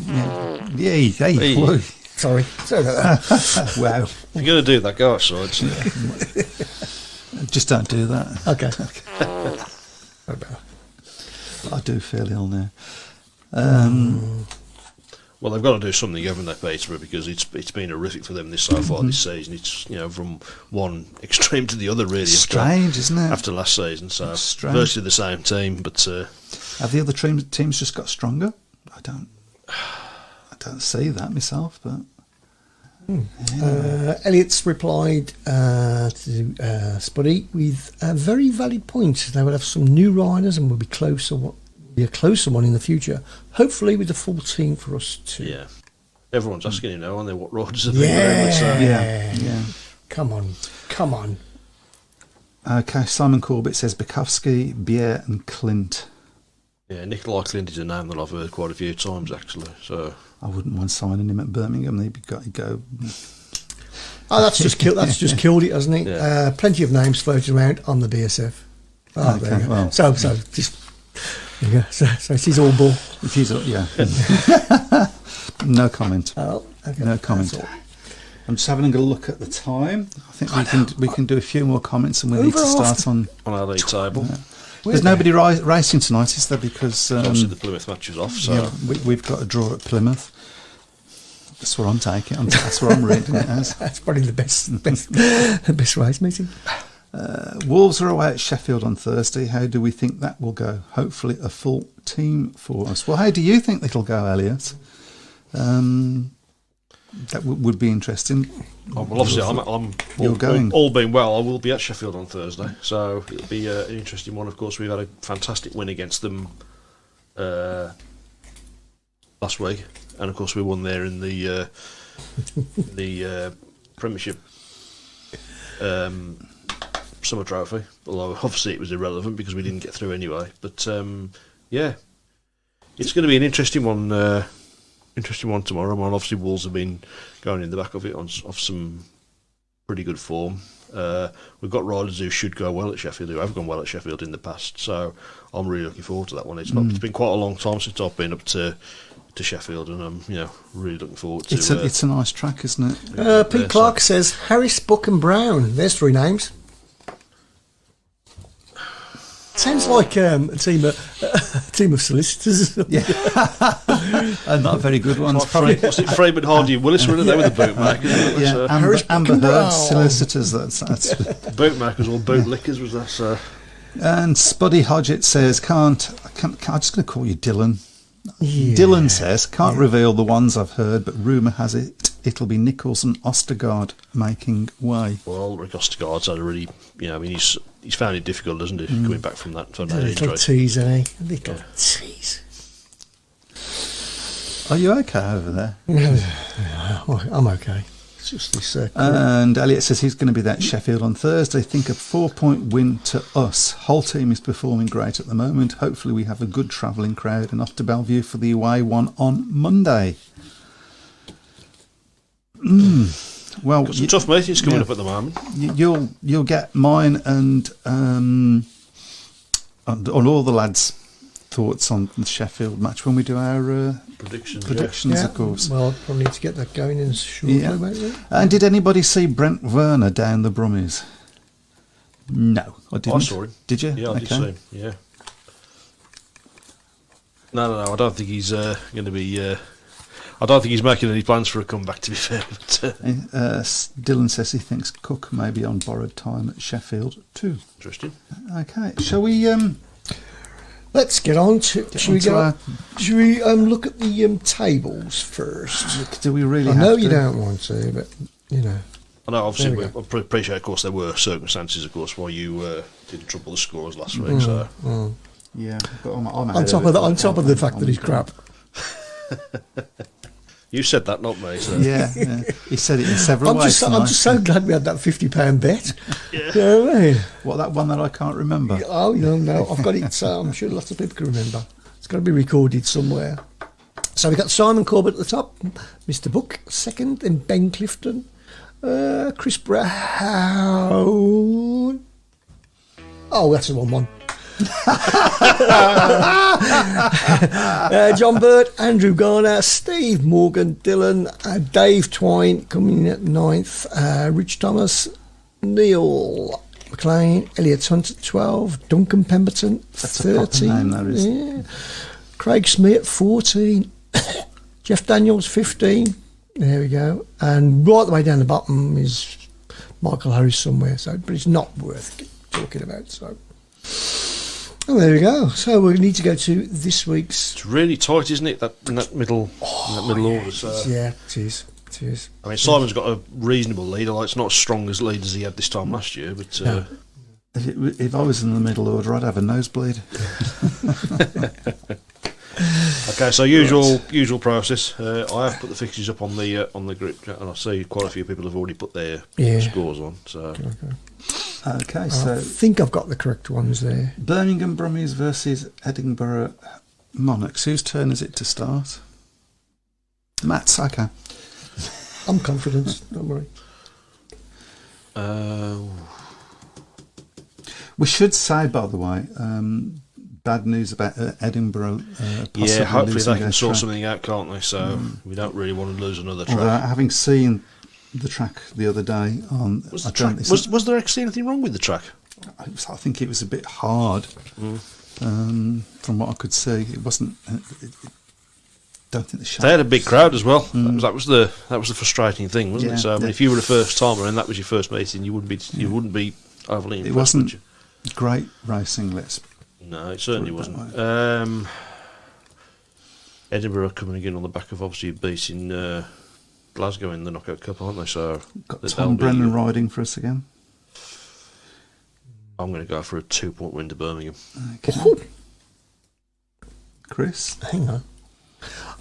S1: Yeah, hey.
S2: Sorry about that.
S1: Wow.
S3: If you're going to do that, go outside.
S1: Just don't do that.
S2: Okay.
S1: I do feel ill now.
S3: Well, they've got to do something, haven't they, Peterborough? Because it's been horrific for them so far this season. It's from one extreme to the other, really.
S1: Strange, isn't it?
S3: After last season, so virtually the same team, but
S1: have the other teams just got stronger? I don't see that myself, but.
S2: Anyway. Elliot's replied to Spuddy with a very valid point. They will have some new riders and will be be a closer one in the future. Hopefully, with the full team for us too.
S3: Yeah, everyone's asking you now, aren't they? What riders are
S2: Yeah. Come on.
S1: Okay, Simon Corbett says Bukowski, Bier, and Clint.
S3: Yeah, Nikolai Clint is a name that I've heard quite a few times actually. So
S1: I wouldn't mind signing him at Birmingham. He'd got to go.
S2: Oh, that's just killed it, hasn't it?
S3: Yeah.
S2: Plenty of names floating around on the BSF. Oh, there you go. Well. So just there you go. So she's all bull.
S1: She's all, yeah. No comment.
S2: Oh, okay.
S1: No comment. I'm just having a look at the time. I think we can do a few more comments, and we need to start on
S3: our league table.
S1: There's nobody racing tonight, is there? Because
S3: obviously the Plymouth match is off. So
S1: yeah, we've got a draw at Plymouth. That's what I'm taking. That's what I'm reading it as.
S2: That's probably the best race meeting.
S1: Wolves are away at Sheffield on Thursday. How do we think that will go? Hopefully a full team for us. Well, how do you think it'll go, Elliot? That would be interesting.
S3: Well, obviously, I'm
S1: going.
S3: All being well, I will be at Sheffield on Thursday, so it'll be an interesting one. Of course, we've had a fantastic win against them last week, and of course, we won there in the Premiership Summer Trophy. Although obviously it was irrelevant because we didn't get through anyway. But yeah, it's going to be an interesting one. Interesting one tomorrow. And obviously, Wolves have been going in the back of it off some pretty good form. We've got riders who should go well at Sheffield, who have gone well at Sheffield in the past. So I'm really looking forward to that one. It's been quite a long time since I've been up to Sheffield, and I'm really looking forward to.
S1: It's a nice track, isn't it?
S2: Pete Clark says Harris, Buck, and Brown. There's 3 names. Sounds like a team of solicitors.
S1: Yeah, and not very good ones.
S3: Probably. Was it Freeman, Hardy, and Willis? Were there with the bootmakers?
S1: Yeah, Amber Heard solicitors. That's
S3: bootmakers or bootlickers was that? So.
S1: And Spuddy Hodgett says, I'm just going to call you Dylan.
S2: Yeah.
S1: Dylan says, can't reveal the ones I've heard, but rumour has it'll be Nichols and Ostergaard making way.
S3: Well, Rick Ostergaard's had a really, he's found it difficult, hasn't he, coming back from that injury.
S2: Little tease, eh? A little tease.
S1: Are you okay over there?
S2: I'm okay. It's just this.
S1: And Elliot says he's going to be at Sheffield on Thursday. Think a 4-point win to us. Whole team is performing great at the moment. Hopefully we have a good travelling crowd and off to Bellevue for the away one on Monday. Well,
S3: got some tough meetings coming up at the moment.
S1: You'll get mine and all the lads' thoughts on the Sheffield match when we do our predictions, of course.
S2: Well, probably need to get that going in shortly. Yeah.
S1: And did anybody see Brent Werner down the Brummies? No, I didn't.
S3: I saw him.
S1: Did you?
S3: Yeah, I did see him. Yeah. No. I don't think he's going to be. I don't think he's making any plans for a comeback. To be fair, but,
S1: Dylan says he thinks Cook may be on borrowed time at Sheffield too.
S3: Interesting.
S1: Okay, shall we?
S2: Let's get on to. Should we look at the tables first?
S1: Do we really?
S2: I know
S1: have
S2: you
S1: to?
S2: don't want to, but you know.
S3: I know. Obviously,
S2: There
S3: I appreciate. Of course, there were circumstances, of course, why you didn't trouble the scores last week.
S1: Yeah, but I'm
S2: On top of the fact that he's crap.
S3: You said that, not me. So.
S1: Yeah, he said it in several ways.
S2: I'm just so glad we had that £50 bet.
S3: Yeah.
S2: You know what I mean?
S1: What, that one that I can't remember?
S2: Oh, no, I've got it. So I'm sure lots of people can remember. It's got to be recorded somewhere. So we got Simon Corbett at the top, Mr. Book second, then Ben Clifton, Chris Brown. Oh, that's the wrong one. John Burt, Andrew Garner, Steve Morgan, Dylan, Dave Twine coming in at 9th, Rich Thomas, Neil McLean, Elliot Hunt at 12, Duncan Pemberton
S1: That's a proper
S2: 13,
S1: name, that is.
S2: yeah. Craig Smith 14, Jeff Daniels 15. There we go, and right the way down the bottom is Michael Harris somewhere. So, but it's not worth talking about. So. Oh, there we go. So we need to go to this week's.
S3: It's really tight, isn't it? That middle order. So.
S2: Yeah, it is. It is.
S3: I mean, Simon's got a reasonable lead. Although it's not as strong as lead as he had this time last year. But
S2: No.
S1: If I was in the middle order, I'd have a nosebleed.
S3: okay, so usual process. I have put the fixtures up on the group chat, and I see quite a few people have already put their scores on. So.
S1: Okay, so
S2: I think I've got the correct ones there.
S1: Birmingham Brummies versus Edinburgh Monarchs. Whose turn is it to start? Matt's. Okay.
S2: I'm confident. Don't worry.
S1: We should say, by the way, bad news about Edinburgh.
S3: Yeah, hopefully
S1: losing
S3: they can
S1: their
S3: sort
S1: track.
S3: something out, can't they? So we don't really want to lose another track.
S1: Although, having seen the track the other day on,
S3: Was there actually anything wrong with the track?
S1: I think it was a bit hard. From what I could see, it wasn't. Don't think the shape.
S3: They had a big crowd as well. That was the frustrating thing, wasn't
S1: Yeah,
S3: it? So I mean, if you were a first timer and that was your first meeting, you wouldn't be overly impressed.
S1: It wasn't great racing.
S3: No, it certainly
S1: Put it
S3: wasn't.
S1: that
S3: Edinburgh coming again on the back of obviously beating Glasgow in the Knockout Cup, aren't they? So
S1: Got Tom Brennan riding for us again.
S3: I'm going to go for a 2-point win to Birmingham.
S1: Okay. Chris?
S2: Hang on.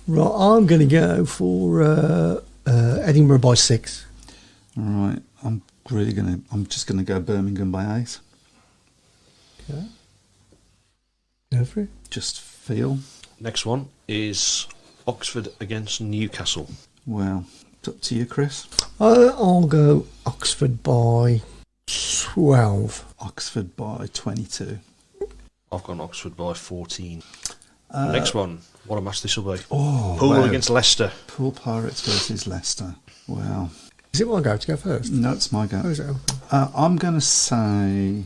S2: Right, I'm going to go for Edinburgh by 6.
S1: All right. I'm just going to go Birmingham by 8.
S2: Okay. Go for it.
S1: Just feel.
S3: Next one is Oxford against Newcastle.
S1: Well, it's up to you, Chris.
S2: I'll go Oxford by 12.
S1: Oxford by 22.
S3: I've gone Oxford by 14. Next one. What a match this will be.
S1: Oh,
S3: Poole
S1: wow.
S3: against Leicester.
S1: Poole Pirates versus Leicester. Wow.
S2: Is it my go to go first?
S1: No, it's my go.
S2: Oh, is it?
S1: I'm going to say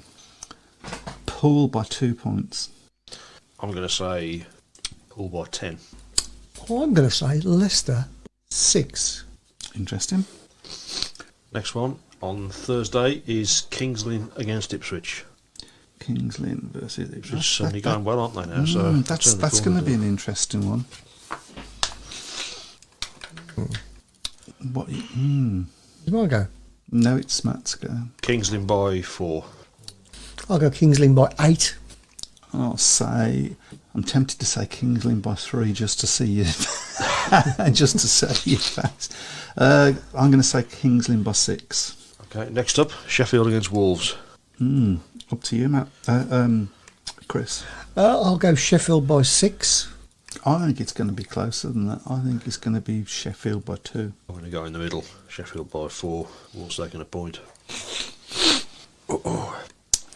S1: Poole by 2 points.
S3: I'm going to say Poole by 10.
S2: I'm going to say Leicester 6.
S1: Interesting.
S3: Next one on Thursday is Kings Lynn against Ipswich.
S1: Kings Lynn versus
S3: Ipswich
S1: Ipswich.
S3: certainly going well, aren't they now? So
S1: That's going to be an interesting one. What?
S2: Is my go?
S1: No, it's Matt's go.
S3: Kings Lynn by 4.
S2: I'll go Kings Lynn by 8.
S1: I'm tempted to say Kings Lynn by 3 just to see you, just to see you fast. I'm going to say Kings Lynn by 6.
S3: Okay, next up, Sheffield against Wolves.
S1: Up to you, Matt. Chris.
S2: I'll go Sheffield by 6.
S1: I think it's going to be closer than that. I think it's going to be Sheffield by 2.
S3: I'm going to go in the middle, Sheffield by 4. Wolves taking a point.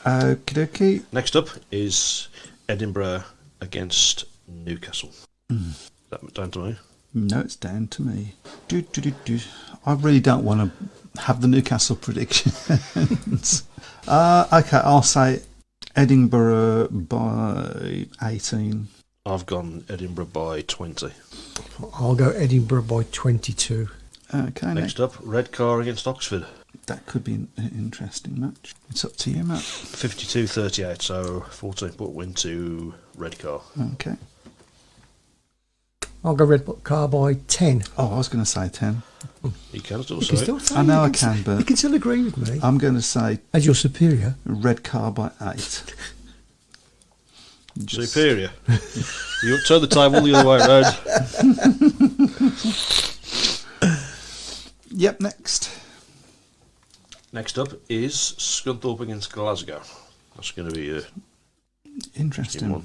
S1: Okie dokie.
S3: Next up is Edinburgh against Newcastle. Is that down to me?
S1: No, it's down to me. I really don't want to have the Newcastle predictions. Okay, I'll say Edinburgh by 18.
S3: I've gone Edinburgh by 20.
S2: I'll go Edinburgh by 22.
S1: Okay,
S3: Next up, Redcar against Oxford.
S1: that could be an interesting match. It's up to you, Matt.
S3: 52-38, so 14-point win to Redcar.
S1: Okay.
S2: I'll go Redcar by 10.
S1: Oh, I was going to say 10.
S3: You can still
S2: You
S3: say
S2: can
S3: it.
S2: still say
S1: I know
S2: you
S1: I
S2: can
S1: can,
S2: s-
S1: but-
S2: you can still agree with me.
S1: I'm going to say
S2: As your superior.
S1: Redcar by 8. Just-
S3: Superior. You turn the table the other way around.
S1: Yep, next.
S3: Next up is Scunthorpe against Glasgow. That's going to be a
S1: Interesting.
S3: one.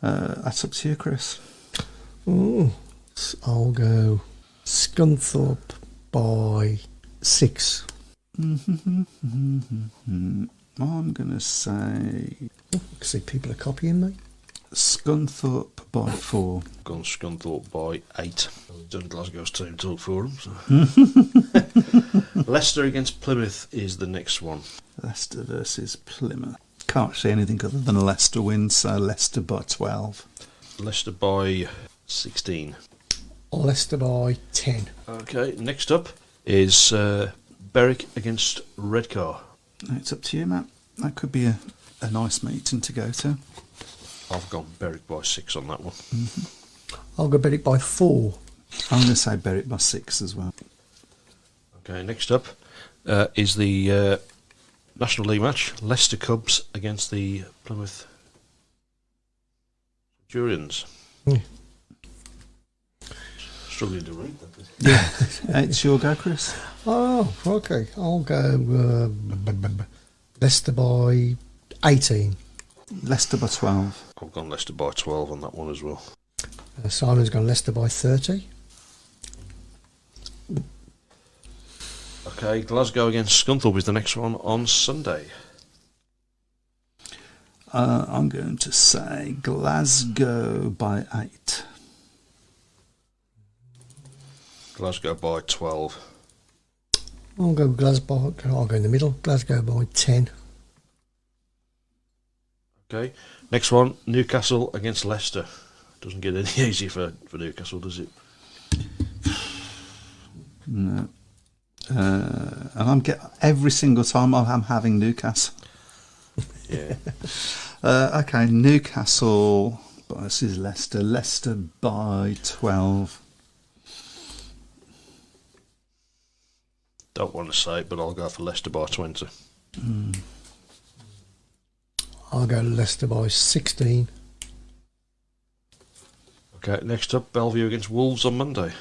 S1: That's up to you, Chris.
S2: Ooh. I'll go Scunthorpe by 6.
S1: I'm going to say
S2: I can see people are copying me.
S1: Scunthorpe by 4.
S3: Gone Scunthorpe by 8. I've done Glasgow's team talk for them. So. Leicester against Plymouth is the next one.
S1: Leicester versus Plymouth. Can't see anything other than a Leicester win, so Leicester by 12.
S3: Leicester by 16.
S2: Leicester by 10.
S3: Okay, next up is Berwick against Redcar.
S1: It's up to you, Matt. That could be a nice meeting to go to.
S3: I've gone Berwick by 6 on that one.
S2: I'll go Berwick by 4.
S1: I'm going to say Berwick by 6 as well.
S3: Okay, next up is the National League match. Leicester Cubs against the Plymouth Centurions.
S2: Yeah.
S3: Struggling to read that.
S1: It's your go, Chris.
S2: Oh, okay. I'll go Leicester by 18.
S1: Leicester by 12.
S3: I've gone Leicester by 12 on that one as well.
S2: Simon's gone Leicester by 30.
S3: Okay, Glasgow against Scunthorpe is the next one on Sunday.
S1: I'm going to say Glasgow by 8.
S3: Glasgow by 12.
S2: I'll go Glasgow. I'll go in the middle. Glasgow by 10.
S3: Okay, next one, Newcastle against Leicester. Doesn't get any easier for Newcastle, does it?
S1: No. And every single time I'm having Newcastle.
S3: Yeah.
S1: Okay, Newcastle versus Leicester. Leicester by 12.
S3: Don't want to say it, but I'll go for Leicester by 20.
S2: I'll go Leicester by 16.
S3: Okay, next up, Bellevue against Wolves on Monday.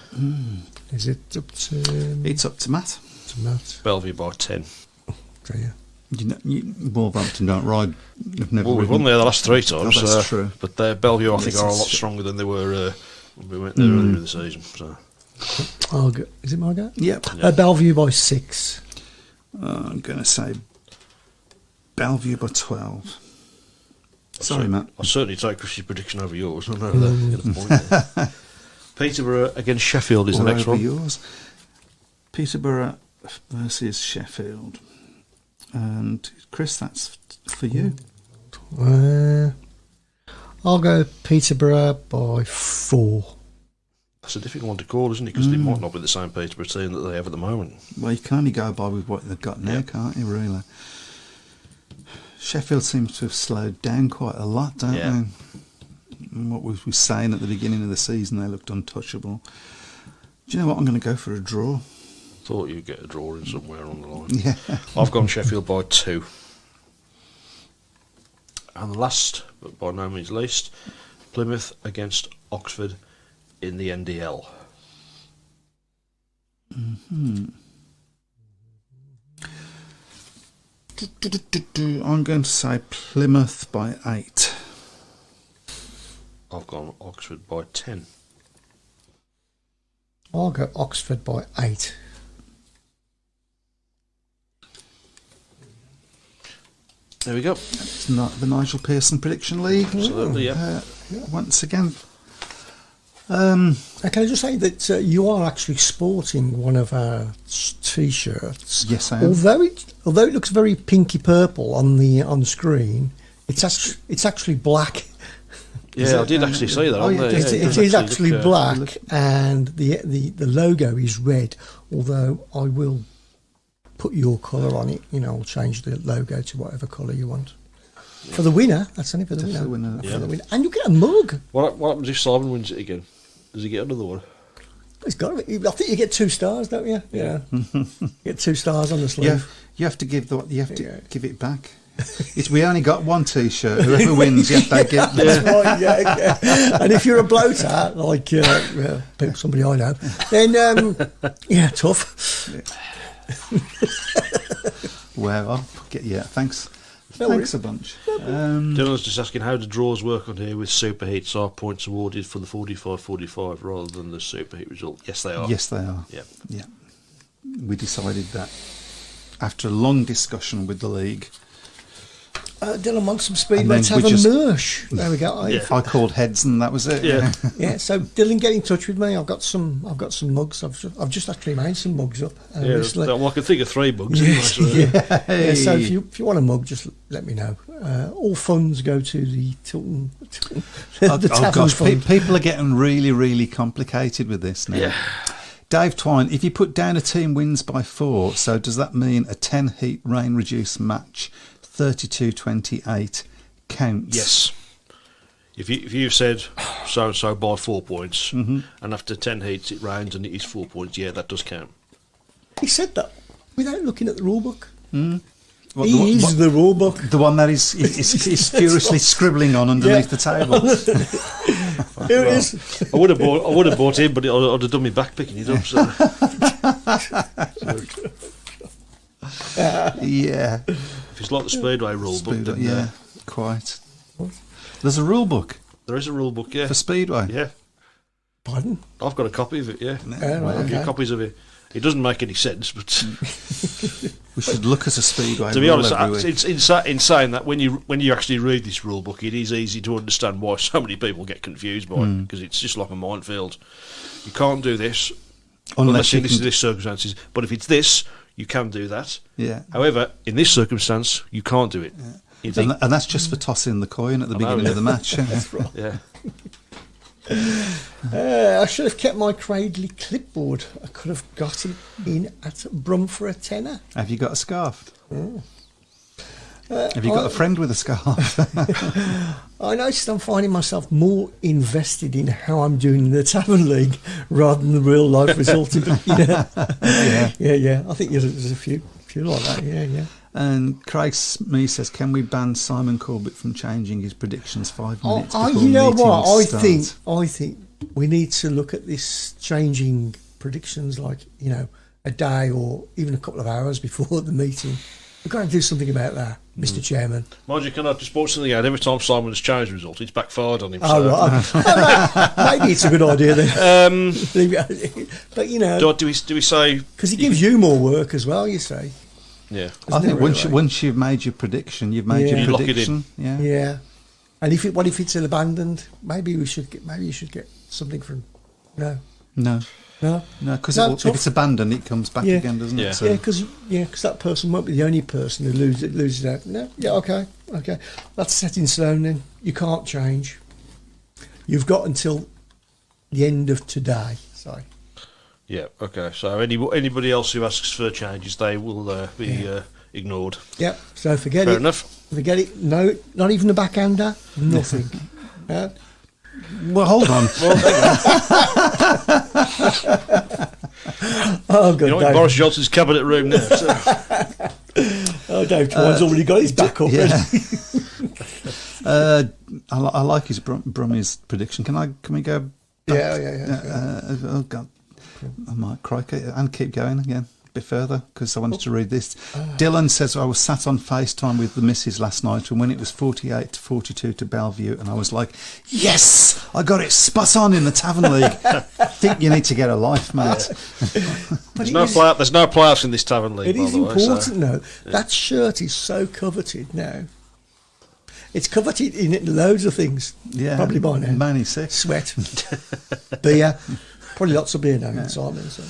S2: Is it up to
S1: It's up to Matt.
S2: Matt?
S3: Bellevue by 10.
S2: So, yeah.
S1: Wolverhampton don't ride. They've never
S3: Well, we've
S1: ridden-
S3: won there the last 3 times.
S1: Oh, that's true.
S3: But Bellevue, I think,
S1: This
S3: are a
S1: is
S3: lot
S1: true.
S3: stronger than they were when we went there earlier in the season. So.
S2: I'll go. Is it my go?
S1: Yep.
S2: Bellevue by 6.
S1: I'm going to say Bellevue by 12. Sorry, Matt.
S3: I'll certainly take Chris's prediction over yours. I know that. Get a point there. Peterborough against Sheffield is the
S1: Or
S3: next
S1: over
S3: one.
S1: yours. Peterborough versus Sheffield. And Chris, that's for you.
S2: I'll go Peterborough by 4.
S3: That's a difficult one to call, isn't it? Because they might not be the same Peterborough team that they have at the moment.
S1: Well, you can only go by with what they've got now,
S3: Yeah.
S1: can't you, really? Sheffield seems to have slowed down quite a lot, don't
S3: Yeah.
S1: they? And what we were saying at the beginning of the season, they looked untouchable. Do you know what? I'm going to go for a draw.
S3: Thought you'd get a draw in somewhere on the line.
S1: Yeah.
S3: I've gone Sheffield by 2. And last, but by no means least, Plymouth against Oxford in the NDL.
S1: I'm going to say Plymouth by 8.
S3: I've gone Oxford by 10.
S2: I'll go Oxford by 8.
S3: There we go.
S1: It's not the Nigel Pearson Prediction League.
S3: Absolutely, yeah.
S1: Once again.
S2: Can I just say that you are actually sporting one of our T-shirts?
S1: Yes, I am.
S2: Although it looks very pinky purple on the screen, it's actually black.
S3: Yeah, I did actually see that.
S1: Oh, yeah,
S2: It is actually black, and the logo is red. Although I will put your colour on it. I'll change the logo to whatever colour you want. For the winner, that's only for the winner. For the winner, and you get a mug.
S3: What happens if Simon wins it again? Does he get another one?
S2: It's got to be. I think you get 2 stars, don't you? Yeah. You get 2 stars on the sleeve.
S1: Yeah, you have to give give it back. We only got one T-shirt. Whoever wins, you have to get.
S2: That's right. Yeah. And if you're a bloater, like somebody I know, then tough.
S1: Well, I'll get thanks.
S2: No
S1: Thanks
S2: worries.
S1: a bunch.
S3: Dylan's just asking how do draws work on here with superheats. Are points awarded for the 45-45 rather than the superheat result? Yes, they are.
S1: Yes, they are.
S3: Yeah.
S1: We decided that after a long discussion with the league.
S2: Dylan wants some Speedway Tavern merch. There we go.
S1: I called heads, and that was it.
S3: Yeah.
S2: Yeah. So Dylan, get in touch with me. I've got some mugs. I've just actually made some mugs up. Recently.
S3: Well, I can think of 3 mugs.
S2: Yeah. So if you want a mug, just let me know. All funds go to the Tilton. The Tavern
S1: gosh,
S2: fund.
S1: people are getting really, really complicated with this now.
S3: Yeah.
S1: Dave Twine, if you put down a team wins by 4, so does that mean a 10 heat rain reduced match 32-28 counts?
S3: Yes. If you've said so and so by 4 points, and after 10 heats it rains and it is 4 points, yeah, that does count.
S2: He said that without looking at the rule book.
S1: What,
S2: The rule book.
S1: The one that is furiously scribbling on underneath the table.
S2: Here it is.
S3: I would have bought him, but I'd have done me back picking it up. So.
S1: Yeah.
S3: If it's like the Speedway rule book, then
S1: yeah, quite. There's a rule book
S3: there is a rule book, yeah.
S1: for Speedway.
S3: Yeah.
S2: Pardon?
S3: I've got a copy of it, yeah.
S2: Right,
S3: I've
S2: okay.
S3: got copies of it. It doesn't make any sense, but
S1: We should look at a Speedway
S3: to be
S1: rule
S3: honest,
S1: every week.
S3: it's in saying that when you actually read this rule book, it is easy to understand why so many people get confused by it, because it's just like a minefield. You can't do this unless in this circumstances, but if it's this, you can do that.
S1: Yeah.
S3: However, in this circumstance, you can't do it. You think,
S1: And that's just for tossing the coin at the beginning of the match.
S2: That's right.
S3: yeah.
S2: I should have kept my Cradley clipboard. I could have got it in at Brum for a tenner.
S1: Have you got a scarf? Have you got a friend with a scarf?
S2: I noticed I'm finding myself more invested in how I'm doing in the Tavern League rather than the real life result. Yeah. I think there's a few like that. Yeah.
S1: And Craig Smee says, can we ban Simon Corbett from changing his predictions 5 minutes before
S2: you know what?
S1: meetings start?
S2: I think we need to look at this changing predictions like, a day or even a couple of hours before the meeting. We've got to do something about that, Mr. Chairman.
S3: Mind you, can I just point something out? Every time Simon has changed the result, it's backfired on him.
S2: Oh,
S3: So.
S2: right. Maybe it's a good idea then. But,
S3: Do we say...
S2: because it gives you more work as well, you say.
S3: Yeah.
S1: I think
S2: Really?
S1: once you've made your prediction, you've made your
S3: You lock it
S1: prediction. Yeah.
S2: Yeah. And what if it's abandoned? Maybe you should get something from... No,
S1: because
S2: No,
S1: if it's abandoned, it comes back
S2: Yeah.
S1: again, doesn't
S3: Yeah.
S1: it? So,
S2: Yeah, because that person won't be the only person who loses out. No, yeah, okay. That's set in stone then. You can't change. You've got until the end of today. Sorry.
S3: Yeah, okay. So anybody else who asks for changes, they will be ignored.
S2: Yeah. So forget
S3: Fair
S2: it.
S3: enough.
S2: Forget it. No, not even a backhander. Nothing. Yeah.
S1: well, hold on.
S2: Oh, good.
S3: You're not in Boris Johnson's cabinet room now. So.
S2: Dave Twine's already got his back up.
S1: Yeah. I like his Brummie's prediction. Can we go back?
S2: Yeah.
S1: Oh God, I might cry and keep going again a bit further because I wanted to read this. Dylan says, I was sat on FaceTime with the missus last night and when it was 48-42 to Bellevue and I was like, yes, I got it spot on in the Tavern League. I think you need to get a life, mate.
S3: There's no playoffs in this Tavern League,
S2: It
S3: by
S2: is
S3: the way,
S2: important, though. That shirt is so coveted now. It's coveted in loads of things.
S1: Yeah,
S2: probably by now.
S1: mainly 6.
S2: Sweat, beer, probably lots of beer now in Simon. So.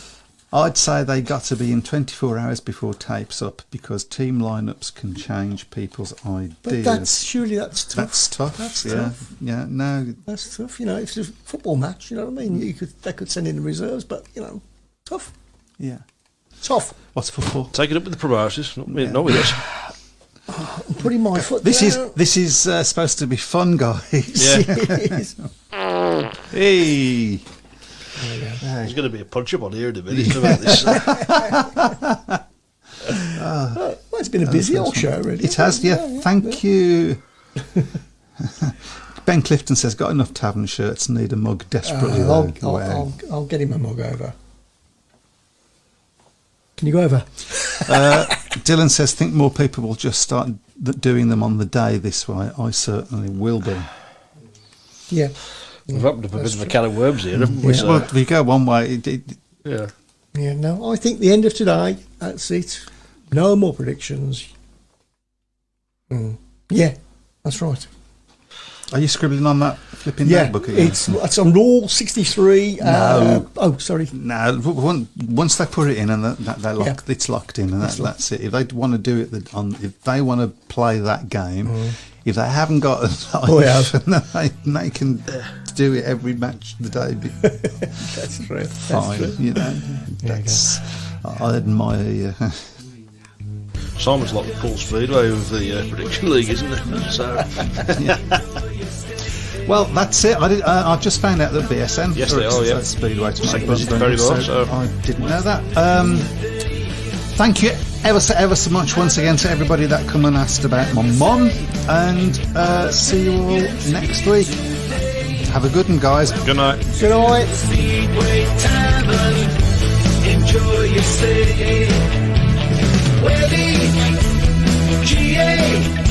S1: I'd say they got to be in 24 hours before tapes up because team lineups can change people's ideas.
S2: But that's tough.
S1: That's tough.
S2: That's
S1: yeah.
S2: tough.
S1: Yeah. No.
S2: That's tough. You know, if it's a football match, you know what I mean. They could send in the reserves, but you know, tough.
S1: Yeah.
S2: Tough.
S1: What's football?
S3: Take it up with the promoters, not with us.
S2: I'm putting my foot
S1: This
S2: down.
S1: is supposed to be fun, guys.
S3: Yeah.
S1: Hey.
S3: There's going to be a punch-up on here in a minute about this.
S2: Well, it's been a busy old show, really.
S1: It has, yeah. Thank you. Ben Clifton says, got enough Tavern shirts, need a mug desperately.
S2: I'll get him a mug over. Can you go over?
S1: Dylan says, think more people will just start doing them on the day this way. I certainly will be.
S2: Yeah.
S3: We've opened up a bit of a can of worms here, haven't we?
S2: Yeah.
S3: So,
S1: Well, if we go one way,
S3: yeah.
S2: Yeah, no, I think the end of today, that's it. No more predictions. Yeah, that's right.
S1: are you scribbling on that flipping
S2: Yeah,
S1: notebook again?
S2: it's on Rule 63.
S1: No.
S2: Sorry.
S1: No, once they put it in and it's locked in, and that's it. If they want to do it, if they want to play that game, if they haven't got a life, they can do it every match the day.
S2: That's true.
S1: Fine,
S2: That's true.
S1: you know. That's I admire you.
S3: Simon's like the Paul Speedway of the prediction league, isn't it? So,
S1: Well, that's it. I just found out that BSN
S3: Yes, they are, yeah.
S1: Speedway to
S3: Second
S1: my
S3: visit
S1: brother,
S3: very well, so.
S1: I didn't know that. Thank you ever so much once again to everybody that come and asked about my mum, and see you all next week. Have a good one, guys.
S3: good night.
S2: Good night.
S4: Speedway Tavern, enjoy your stay. Webby, GA.